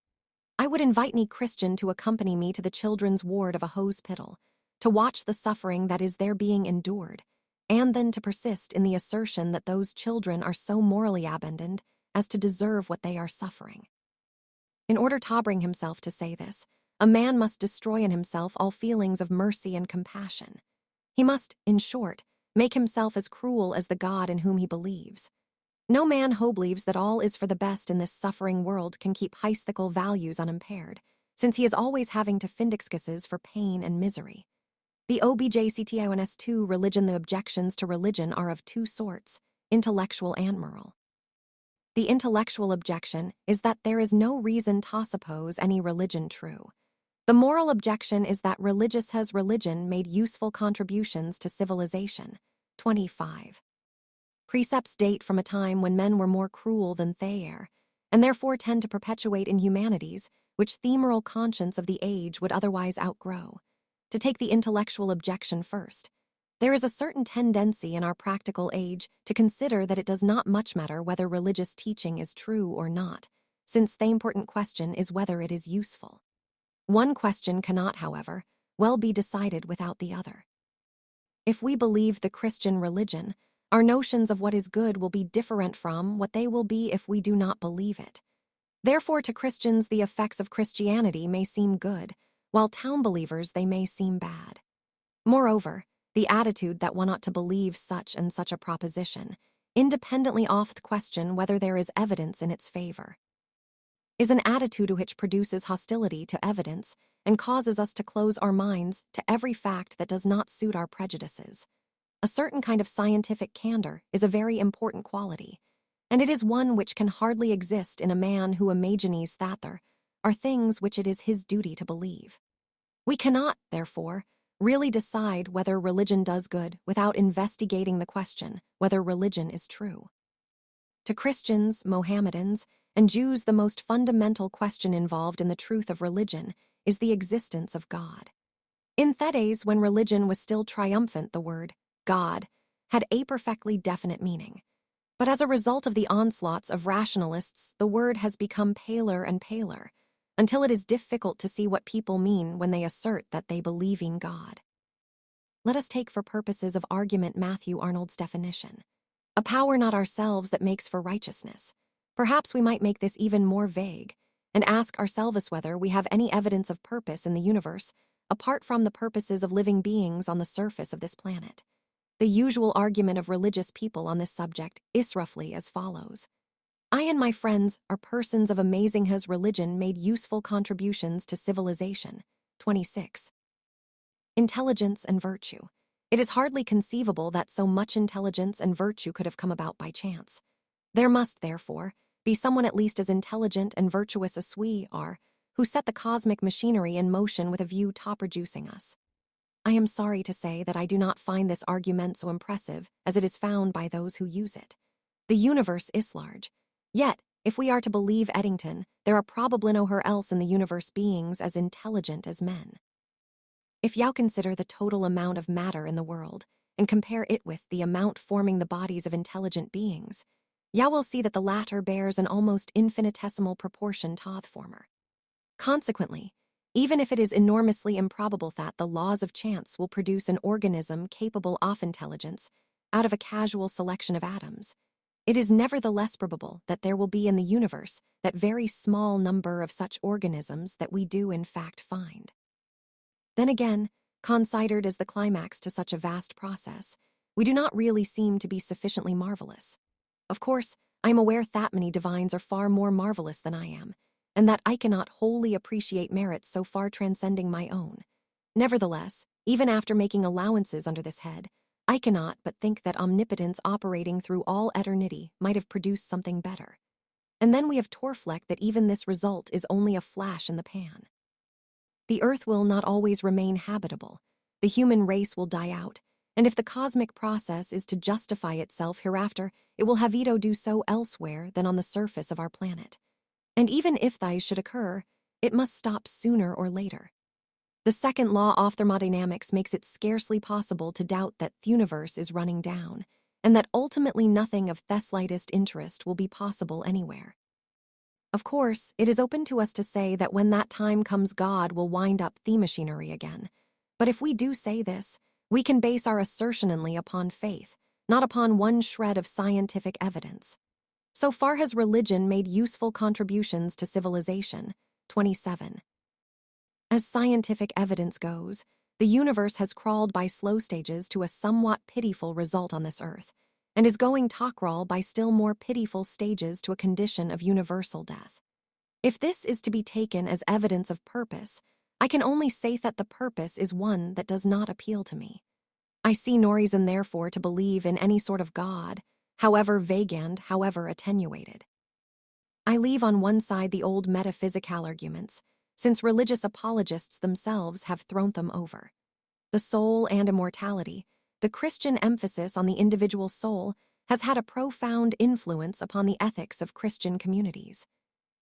I would invite any Christian to accompany me to the children's ward of a hospital, to watch the suffering that is there being endured, and then to persist in the assertion that those children are so morally abandoned as to deserve what they are suffering. In order to bring himself to say this, a man must destroy in himself all feelings of mercy and compassion. He must, in short, make himself as cruel as the God in whom he believes. No man who believes that all is for the best in this suffering world can keep ethical values unimpaired, since he is always having to find excuses for pain and misery. The objections religion. The objections to religion are of two sorts, intellectual and moral. The intellectual objection is that there is no reason to suppose any religion true. The moral objection is that religion made useful contributions to civilization. 25. Precepts date from a time when men were more cruel than they are, and therefore tend to perpetuate inhumanities which the moral conscience of the age would otherwise outgrow. To take the intellectual objection first, there is a certain tendency in our practical age to consider that it does not much matter whether religious teaching is true or not, since the important question is whether it is useful. One question cannot, however, well be decided without the other. If we believe the Christian religion, our notions of what is good will be different from what they will be if we do not believe it. Therefore, to Christians the effects of Christianity may seem good, while to unbelievers they may seem bad. Moreover, the attitude that one ought to believe such and such a proposition, independently of the question whether there is evidence in its favor, is an attitude which produces hostility to evidence and causes us to close our minds to every fact that does not suit our prejudices. A certain kind of scientific candor is a very important quality, and it is one which can hardly exist in a man who imagines that there are things which it is his duty to believe. We cannot, therefore, really decide whether religion does good without investigating the question whether religion is true. To Christians, Mohammedans, and Jews, the most fundamental question involved in the truth of religion is the existence of God. In days when religion was still triumphant, the word God had a perfectly definite meaning. But as a result of the onslaughts of rationalists, the word has become paler and paler, until it is difficult to see what people mean when they assert that they believe in God. Let us take for purposes of argument Matthew Arnold's definition. A power not ourselves that makes for righteousness. Perhaps we might make this even more vague, and ask ourselves whether we have any evidence of purpose in the universe, apart from the purposes of living beings on the surface of this planet. The usual argument of religious people on this subject is roughly as follows. I and my friends are persons of amazing has religion made useful contributions to civilization. 26. Intelligence and virtue. It is hardly conceivable that so much intelligence and virtue could have come about by chance. There must, therefore, be someone at least as intelligent and virtuous as we are, who set the cosmic machinery in motion with a view to producing us. I am sorry to say that I do not find this argument so impressive as it is found by those who use it. The universe is large. Yet, if we are to believe Eddington, there are probably nowhere else in the universe beings as intelligent as men. If you consider the total amount of matter in the world, and compare it with the amount forming the bodies of intelligent beings, you will see that the latter bears an almost infinitesimal proportion to the former. Consequently, even if it is enormously improbable that the laws of chance will produce an organism capable of intelligence out of a casual selection of atoms, it is nevertheless probable that there will be in the universe that very small number of such organisms that we do in fact find. Then again, considered as the climax to such a vast process, we do not really seem to be sufficiently marvelous. Of course, I am aware that many divines are far more marvelous than I am, and that I cannot wholly appreciate merits so far transcending my own. Nevertheless, even after making allowances under this head, I cannot but think that omnipotence operating through all eternity might have produced something better. And then we have Torfleck that even this result is only a flash in the pan. The earth will not always remain habitable. The human race will die out, and if the cosmic process is to justify itself hereafter, it will have to do so elsewhere than on the surface of our planet. And even if these should occur, it must stop sooner or later. The second law of thermodynamics makes it scarcely possible to doubt that the universe is running down, and that ultimately nothing of the slightest interest will be possible anywhere. Of course, it is open to us to say that when that time comes God will wind up the machinery again. But if we do say this, we can base our assertion only upon faith, not upon one shred of scientific evidence. So far has religion made useful contributions to civilization. 27. As scientific evidence goes, the universe has crawled by slow stages to a somewhat pitiful result on this earth, and is going to crawl by still more pitiful stages to a condition of universal death. If this is to be taken as evidence of purpose, I can only say that the purpose is one that does not appeal to me. I see no reason, therefore, to believe in any sort of God, however vague and however attenuated. I leave on one side the old metaphysical arguments, since religious apologists themselves have thrown them over. The soul and immortality, the Christian emphasis on the individual soul, has had a profound influence upon the ethics of Christian communities.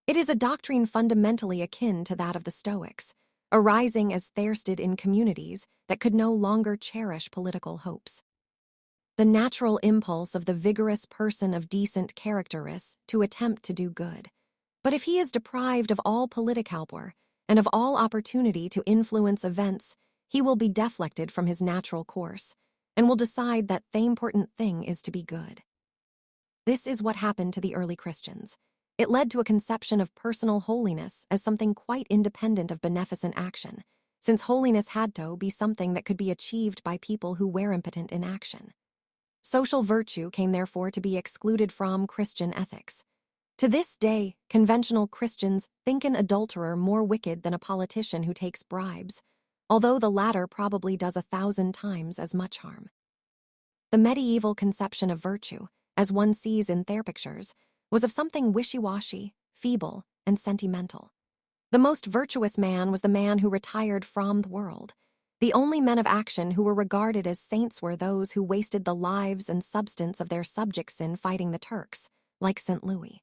It is a doctrine fundamentally akin to that of the Stoics, arising as thirsted in communities that could no longer cherish political hopes. The natural impulse of the vigorous person of decent character is to attempt to do good. But if he is deprived of all political power and of all opportunity to influence events, he will be deflected from his natural course, and will decide that the important thing is to be good. This is what happened to the early Christians. It led to a conception of personal holiness as something quite independent of beneficent action, since holiness had to be something that could be achieved by people who were impotent in action. Social virtue came therefore to be excluded from Christian ethics. To this day, conventional Christians think an adulterer more wicked than a politician who takes bribes, although the latter probably does 1,000 times as much harm. The medieval conception of virtue, as one sees in their pictures, was of something wishy-washy, feeble, and sentimental. The most virtuous man was the man who retired from the world. The only men of action who were regarded as saints were those who wasted the lives and substance of their subjects in fighting the Turks, like St. Louis.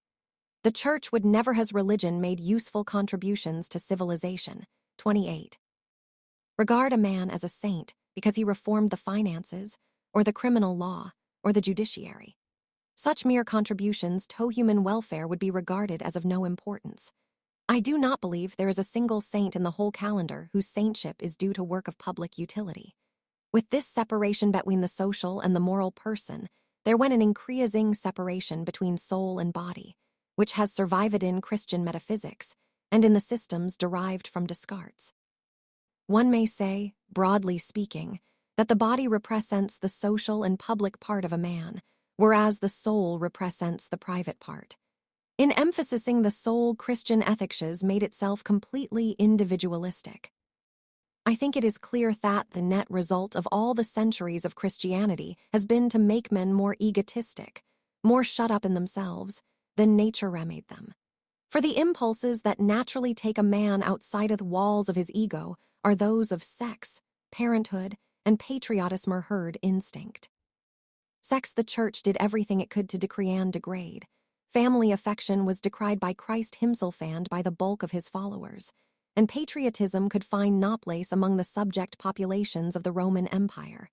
The Church would never has religion made useful contributions to civilization. 28. Regard a man as a saint because he reformed the finances, or the criminal law, or the judiciary. Such mere contributions to human welfare would be regarded as of no importance. I do not believe there is a single saint in the whole calendar whose saintship is due to work of public utility. With this separation between the social and the moral person, there went an increasing separation between soul and body, which has survived in Christian metaphysics and in the systems derived from Descartes. One may say, broadly speaking, that the body represents the social and public part of a man, whereas the soul represents the private part. In emphasizing the soul, Christian ethics made itself completely individualistic. I think it is clear that the net result of all the centuries of Christianity has been to make men more egotistic, more shut up in themselves, than nature made them. For the impulses that naturally take a man outside of the walls of his ego are those of sex, parenthood, and patriotism or herd instinct. Sex, the church did everything it could to decree and degrade. Family affection was decried by Christ himself and by the bulk of his followers, and patriotism could find no place among the subject populations of the Roman Empire.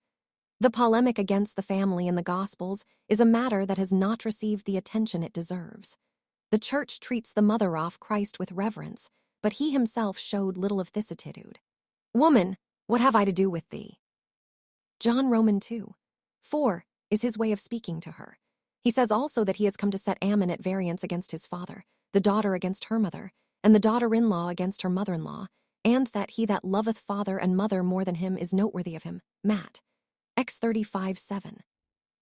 The polemic against the family in the Gospels is a matter that has not received the attention it deserves. The church treats the mother of Christ with reverence, but he himself showed little of this attitude. "Woman, what have I to do with thee?" John Roman 2:4 is his way of speaking to her. He says also that he has come to set Ammon at variance against his father, the daughter against her mother, and the daughter-in-law against her mother-in-law, and that he that loveth father and mother more than him is noteworthy of him. Matt. X 35:7.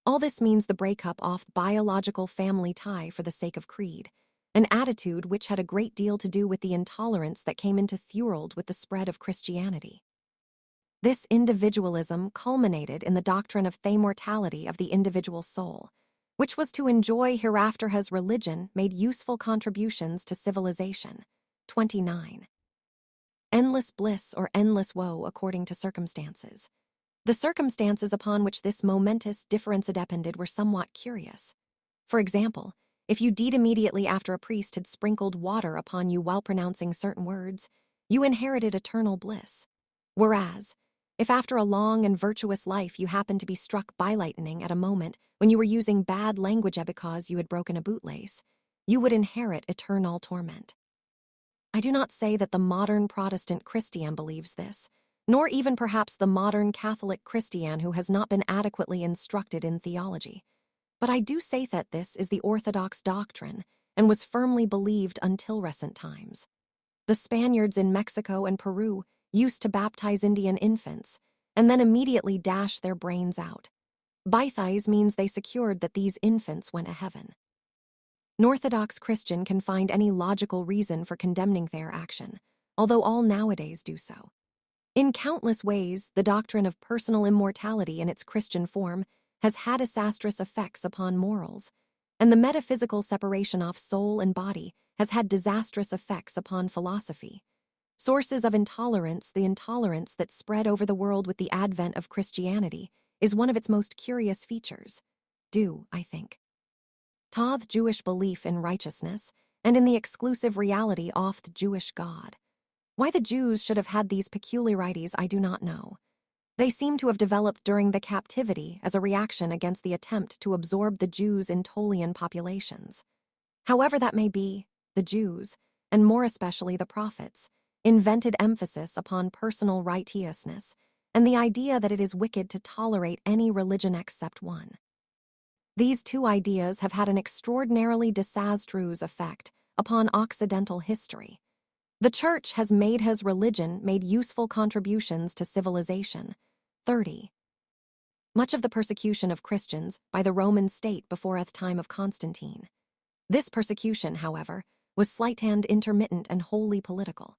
All this means the breakup off biological family tie for the sake of creed, an attitude which had a great deal to do with the intolerance that came into Thurald with the spread of Christianity. This individualism culminated in the doctrine of the immortality of the individual soul, which was to enjoy hereafter as religion made useful contributions to civilization. 29. Endless bliss or endless woe according to circumstances. The circumstances upon which this momentous difference depended were somewhat curious. For example, if you died immediately after a priest had sprinkled water upon you while pronouncing certain words, you inherited eternal bliss. Whereas, if after a long and virtuous life you happened to be struck by lightning at a moment when you were using bad language because you had broken a bootlace, you would inherit eternal torment. I do not say that the modern Protestant Christian believes this, nor even perhaps the modern Catholic Christian who has not been adequately instructed in theology. But I do say that this is the orthodox doctrine and was firmly believed until recent times. The Spaniards in Mexico and Peru used to baptize Indian infants and then immediately dash their brains out. Baptize means they secured that these infants went to heaven. No Orthodox Christian can find any logical reason for condemning their action, although all nowadays do so. In countless ways, the doctrine of personal immortality in its Christian form has had disastrous effects upon morals, and the metaphysical separation of soul and body has had disastrous effects upon philosophy. Sources of intolerance, the intolerance that spread over the world with the advent of Christianity, is one of its most curious features. I think. The Jewish belief in righteousness and in the exclusive reality of the Jewish God. Why the Jews should have had these peculiarities I do not know. They seem to have developed during the captivity as a reaction against the attempt to absorb the Jews in Tolian populations. However that may be, the Jews, and more especially the prophets, invented emphasis upon personal righteousness and the idea that it is wicked to tolerate any religion except one. These two ideas have had an extraordinarily disastrous effect upon Occidental history. The Church has made his religion made useful contributions to civilization. 30. Much of the persecution of Christians by the Roman state before the time of Constantine. This persecution, however, was slight and intermittent and wholly political.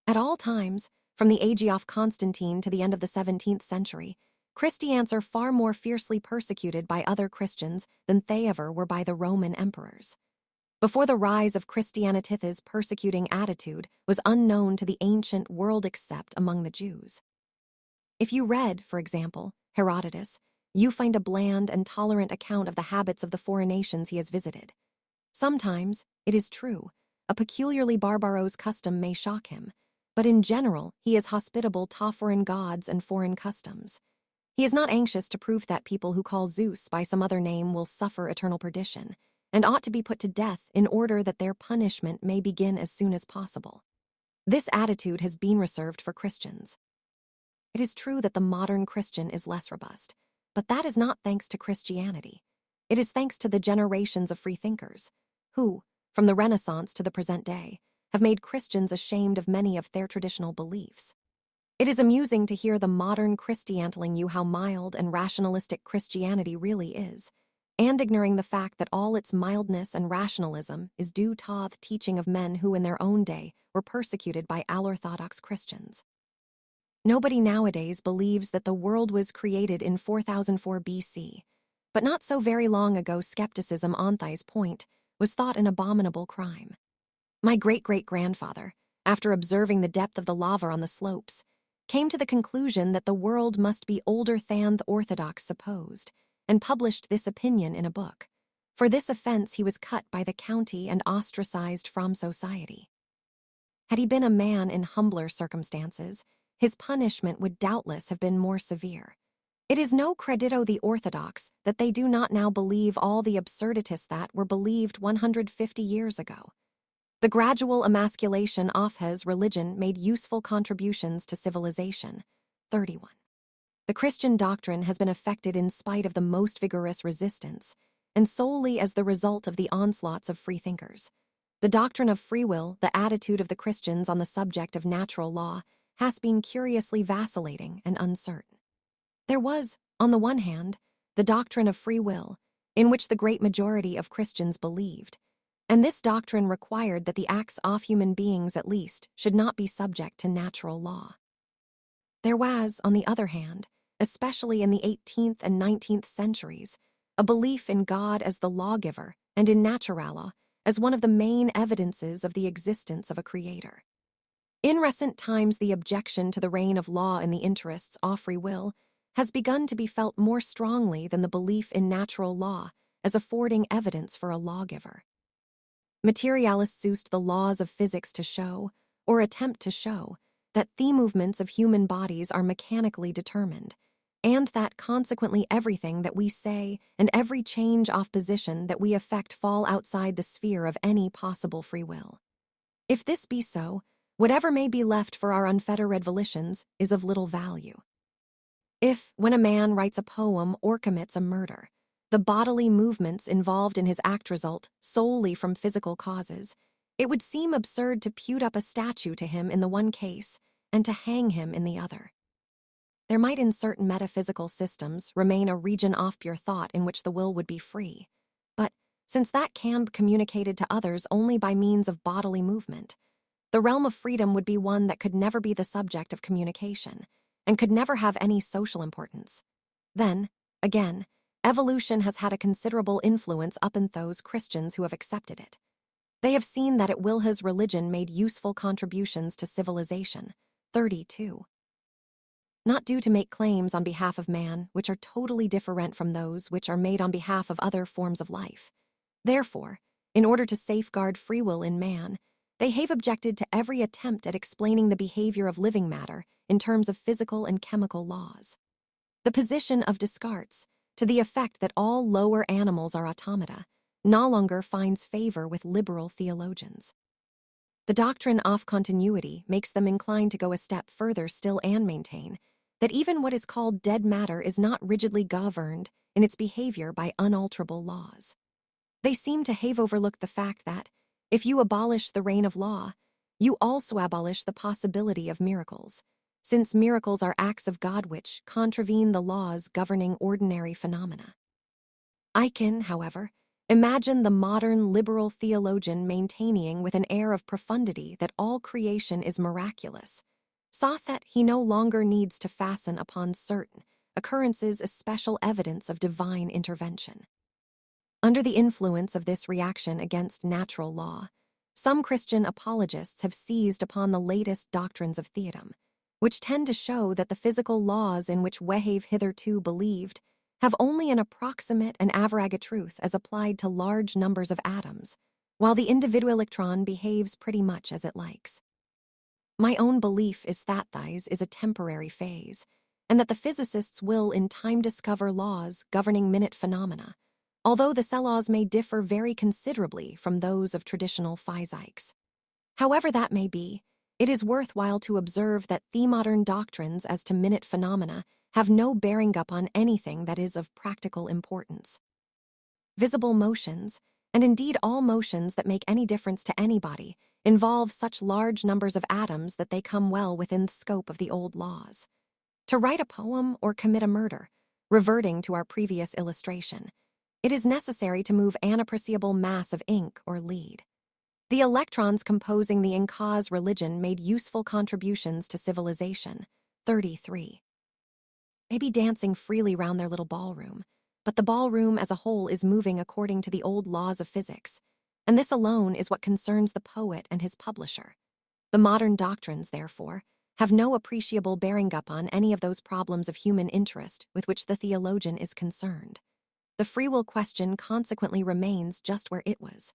At all times, from the age of Constantine to the end of the 17th century, Christians are far more fiercely persecuted by other Christians than they ever were by the Roman emperors. Before the rise of Christianity's persecuting attitude was unknown to the ancient world except among the Jews. If you read, for example, Herodotus, you find a bland and tolerant account of the habits of the foreign nations he has visited. Sometimes, it is true, a peculiarly barbarous custom may shock him, but in general he is hospitable to foreign gods and foreign customs. He is not anxious to prove that people who call Zeus by some other name will suffer eternal perdition, and ought to be put to death in order that their punishment may begin as soon as possible. This attitude has been reserved for Christians. It is true that the modern Christian is less robust, but that is not thanks to Christianity. It is thanks to the generations of freethinkers, who, from the Renaissance to the present day, have made Christians ashamed of many of their traditional beliefs. It is amusing to hear the modern Christian telling you how mild and rationalistic Christianity really is, and ignoring the fact that all its mildness and rationalism is due to the teaching of men who in their own day were persecuted by Orthodox Christians. Nobody nowadays believes that the world was created in 4004 BC, but not so very long ago skepticism on this point was thought an abominable crime. My great-great-grandfather, after observing the depth of the lava on the slopes, came to the conclusion that the world must be older than the Orthodox supposed, and published this opinion in a book. For this offense he was cut by the county and ostracized from society. Had he been a man in humbler circumstances, his punishment would doubtless have been more severe. It is no credito the Orthodox that they do not now believe all the absurdities that were believed 150 years ago. The gradual emasculation of his religion made useful contributions to civilization. 31. The Christian doctrine has been affected in spite of the most vigorous resistance, and solely as the result of the onslaughts of freethinkers. The doctrine of free will, the attitude of the Christians on the subject of natural law, has been curiously vacillating and uncertain. There was, on the one hand, the doctrine of free will, in which the great majority of Christians believed, and this doctrine required that the acts of human beings at least should not be subject to natural law. There was, on the other hand, especially in the 18th and 19th centuries, a belief in God as the lawgiver and in natural law as one of the main evidences of the existence of a creator. In recent times, the objection to the reign of law in the interests of free will has begun to be felt more strongly than the belief in natural law as affording evidence for a lawgiver. Materialists used the laws of physics to show, or attempt to show, that the movements of human bodies are mechanically determined, and that consequently everything that we say and every change of position that we effect fall outside the sphere of any possible free will. If this be so, whatever may be left for our unfettered volitions is of little value. If, when a man writes a poem or commits a murder, the bodily movements involved in his act result solely from physical causes, it would seem absurd to put up a statue to him in the one case and to hang him in the other. There might in certain metaphysical systems remain a region of pure thought in which the will would be free, but since that can be communicated to others only by means of bodily movement, the realm of freedom would be one that could never be the subject of communication, and could never have any social importance. Then, again, evolution has had a considerable influence upon those Christians who have accepted it. They have seen that it will his religion made useful contributions to civilization. 32. Not due to make claims on behalf of man which are totally different from those which are made on behalf of other forms of life. Therefore, in order to safeguard free will in man, they have objected to every attempt at explaining the behavior of living matter in terms of physical and chemical laws. The position of Descartes, to the effect that all lower animals are automata, no longer finds favor with liberal theologians. The doctrine of continuity makes them inclined to go a step further still and maintain that even what is called dead matter is not rigidly governed in its behavior by unalterable laws. They seem to have overlooked the fact that, if you abolish the reign of law, you also abolish the possibility of miracles, since miracles are acts of God which contravene the laws governing ordinary phenomena. I can, however, imagine the modern liberal theologian maintaining with an air of profundity that all creation is miraculous, saw that he no longer needs to fasten upon certain occurrences as special evidence of divine intervention. Under the influence of this reaction against natural law, some Christian apologists have seized upon the latest doctrines of theism, which tend to show that the physical laws in which we have hitherto believed have only an approximate and average truth as applied to large numbers of atoms, while the individual electron behaves pretty much as it likes. My own belief is that this is a temporary phase, and that the physicists will in time discover laws governing minute phenomena, although the laws may differ very considerably from those of traditional physics. However that may be, it is worthwhile to observe that the modern doctrines as to minute phenomena have no bearing upon anything that is of practical importance. Visible motions, and indeed all motions that make any difference to anybody, involve such large numbers of atoms that they come well within the scope of the old laws. To write a poem or commit a murder, reverting to our previous illustration, it is necessary to move an appreciable mass of ink or lead. The electrons composing the Inca's religion made useful contributions to civilization. 33. May be dancing freely round their little ballroom, but the ballroom as a whole is moving according to the old laws of physics, and this alone is what concerns the poet and his publisher. The modern doctrines, therefore, have no appreciable bearing upon any of those problems of human interest with which the theologian is concerned. The free will question consequently remains just where it was.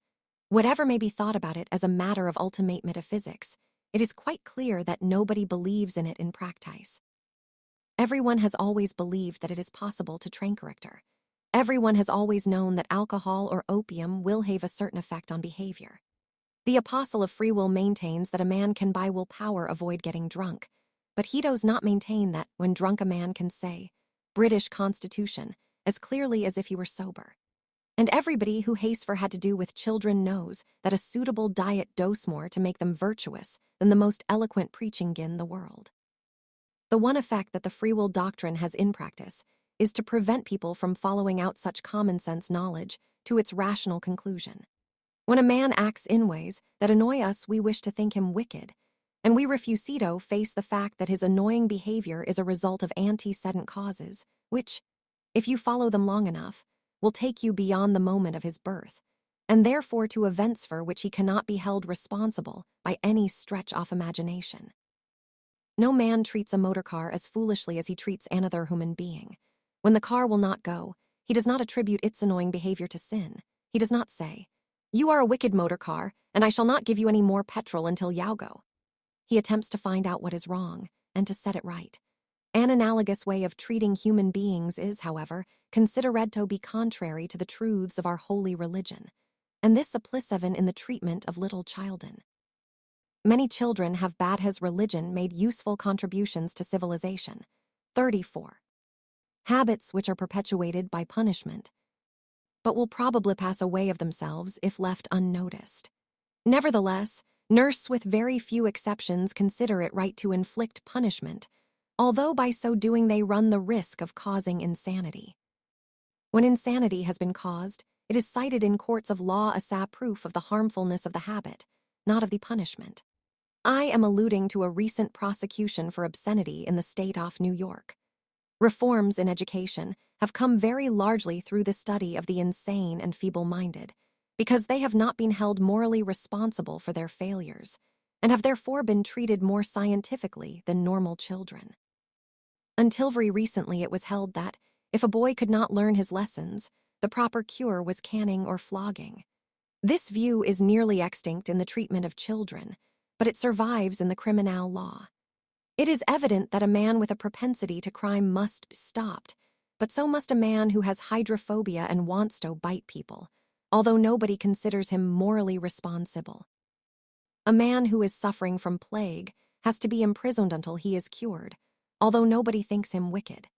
Whatever may be thought about it as a matter of ultimate metaphysics, it is quite clear that nobody believes in it in practice. Everyone has always believed that it is possible to train character. Everyone has always known that alcohol or opium will have a certain effect on behavior. The apostle of free will maintains that a man can by willpower avoid getting drunk, but he does not maintain that when drunk a man can say, British Constitution, as clearly as if he were sober. And everybody who Hasefer had to do with children knows that a suitable diet dose more to make them virtuous than the most eloquent preaching in the world. The one effect that the free will doctrine has in practice is to prevent people from following out such common sense knowledge to its rational conclusion. When a man acts in ways that annoy us, we wish to think him wicked, and we refusito face the fact that his annoying behavior is a result of antecedent causes, which, if you follow them long enough, will take you beyond the moment of his birth, and therefore to events for which he cannot be held responsible by any stretch of imagination. No man treats a motor car as foolishly as he treats another human being. When the car will not go, he does not attribute its annoying behavior to sin. He does not say, "You are a wicked motor car, and I shall not give you any more petrol until you go." He attempts to find out what is wrong and to set it right. An analogous way of treating human beings is, however, considered to be contrary to the truths of our holy religion, and this applies even in the treatment of little children. Many children have bad his religion made useful contributions to civilization. 34. Habits which are perpetuated by punishment, but will probably pass away of themselves if left unnoticed. Nevertheless, nurse with very few exceptions consider it right to inflict punishment, although by so doing they run the risk of causing insanity. When insanity has been caused, it is cited in courts of law as a proof of the harmfulness of the habit, not of the punishment. I am alluding to a recent prosecution for obscenity in the state of New York. Reforms in education have come very largely through the study of the insane and feeble-minded, because they have not been held morally responsible for their failures, and have therefore been treated more scientifically than normal children. Until very recently it was held that, if a boy could not learn his lessons, the proper cure was caning or flogging. This view is nearly extinct in the treatment of children, but it survives in the criminal law. It is evident that a man with a propensity to crime must be stopped, but so must a man who has hydrophobia and wants to bite people, although nobody considers him morally responsible. A man who is suffering from plague has to be imprisoned until he is cured, although nobody thinks him wicked.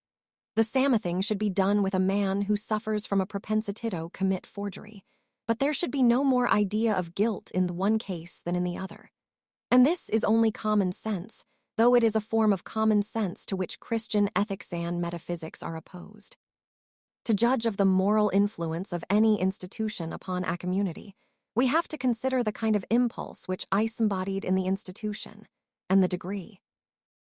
The same thing should be done with a man who suffers from a propensity to commit forgery, but there should be no more idea of guilt in the one case than in the other. And this is only common sense, though it is a form of common sense to which Christian ethics and metaphysics are opposed. To judge of the moral influence of any institution upon a community, we have to consider the kind of impulse which is embodied in the institution, and the degree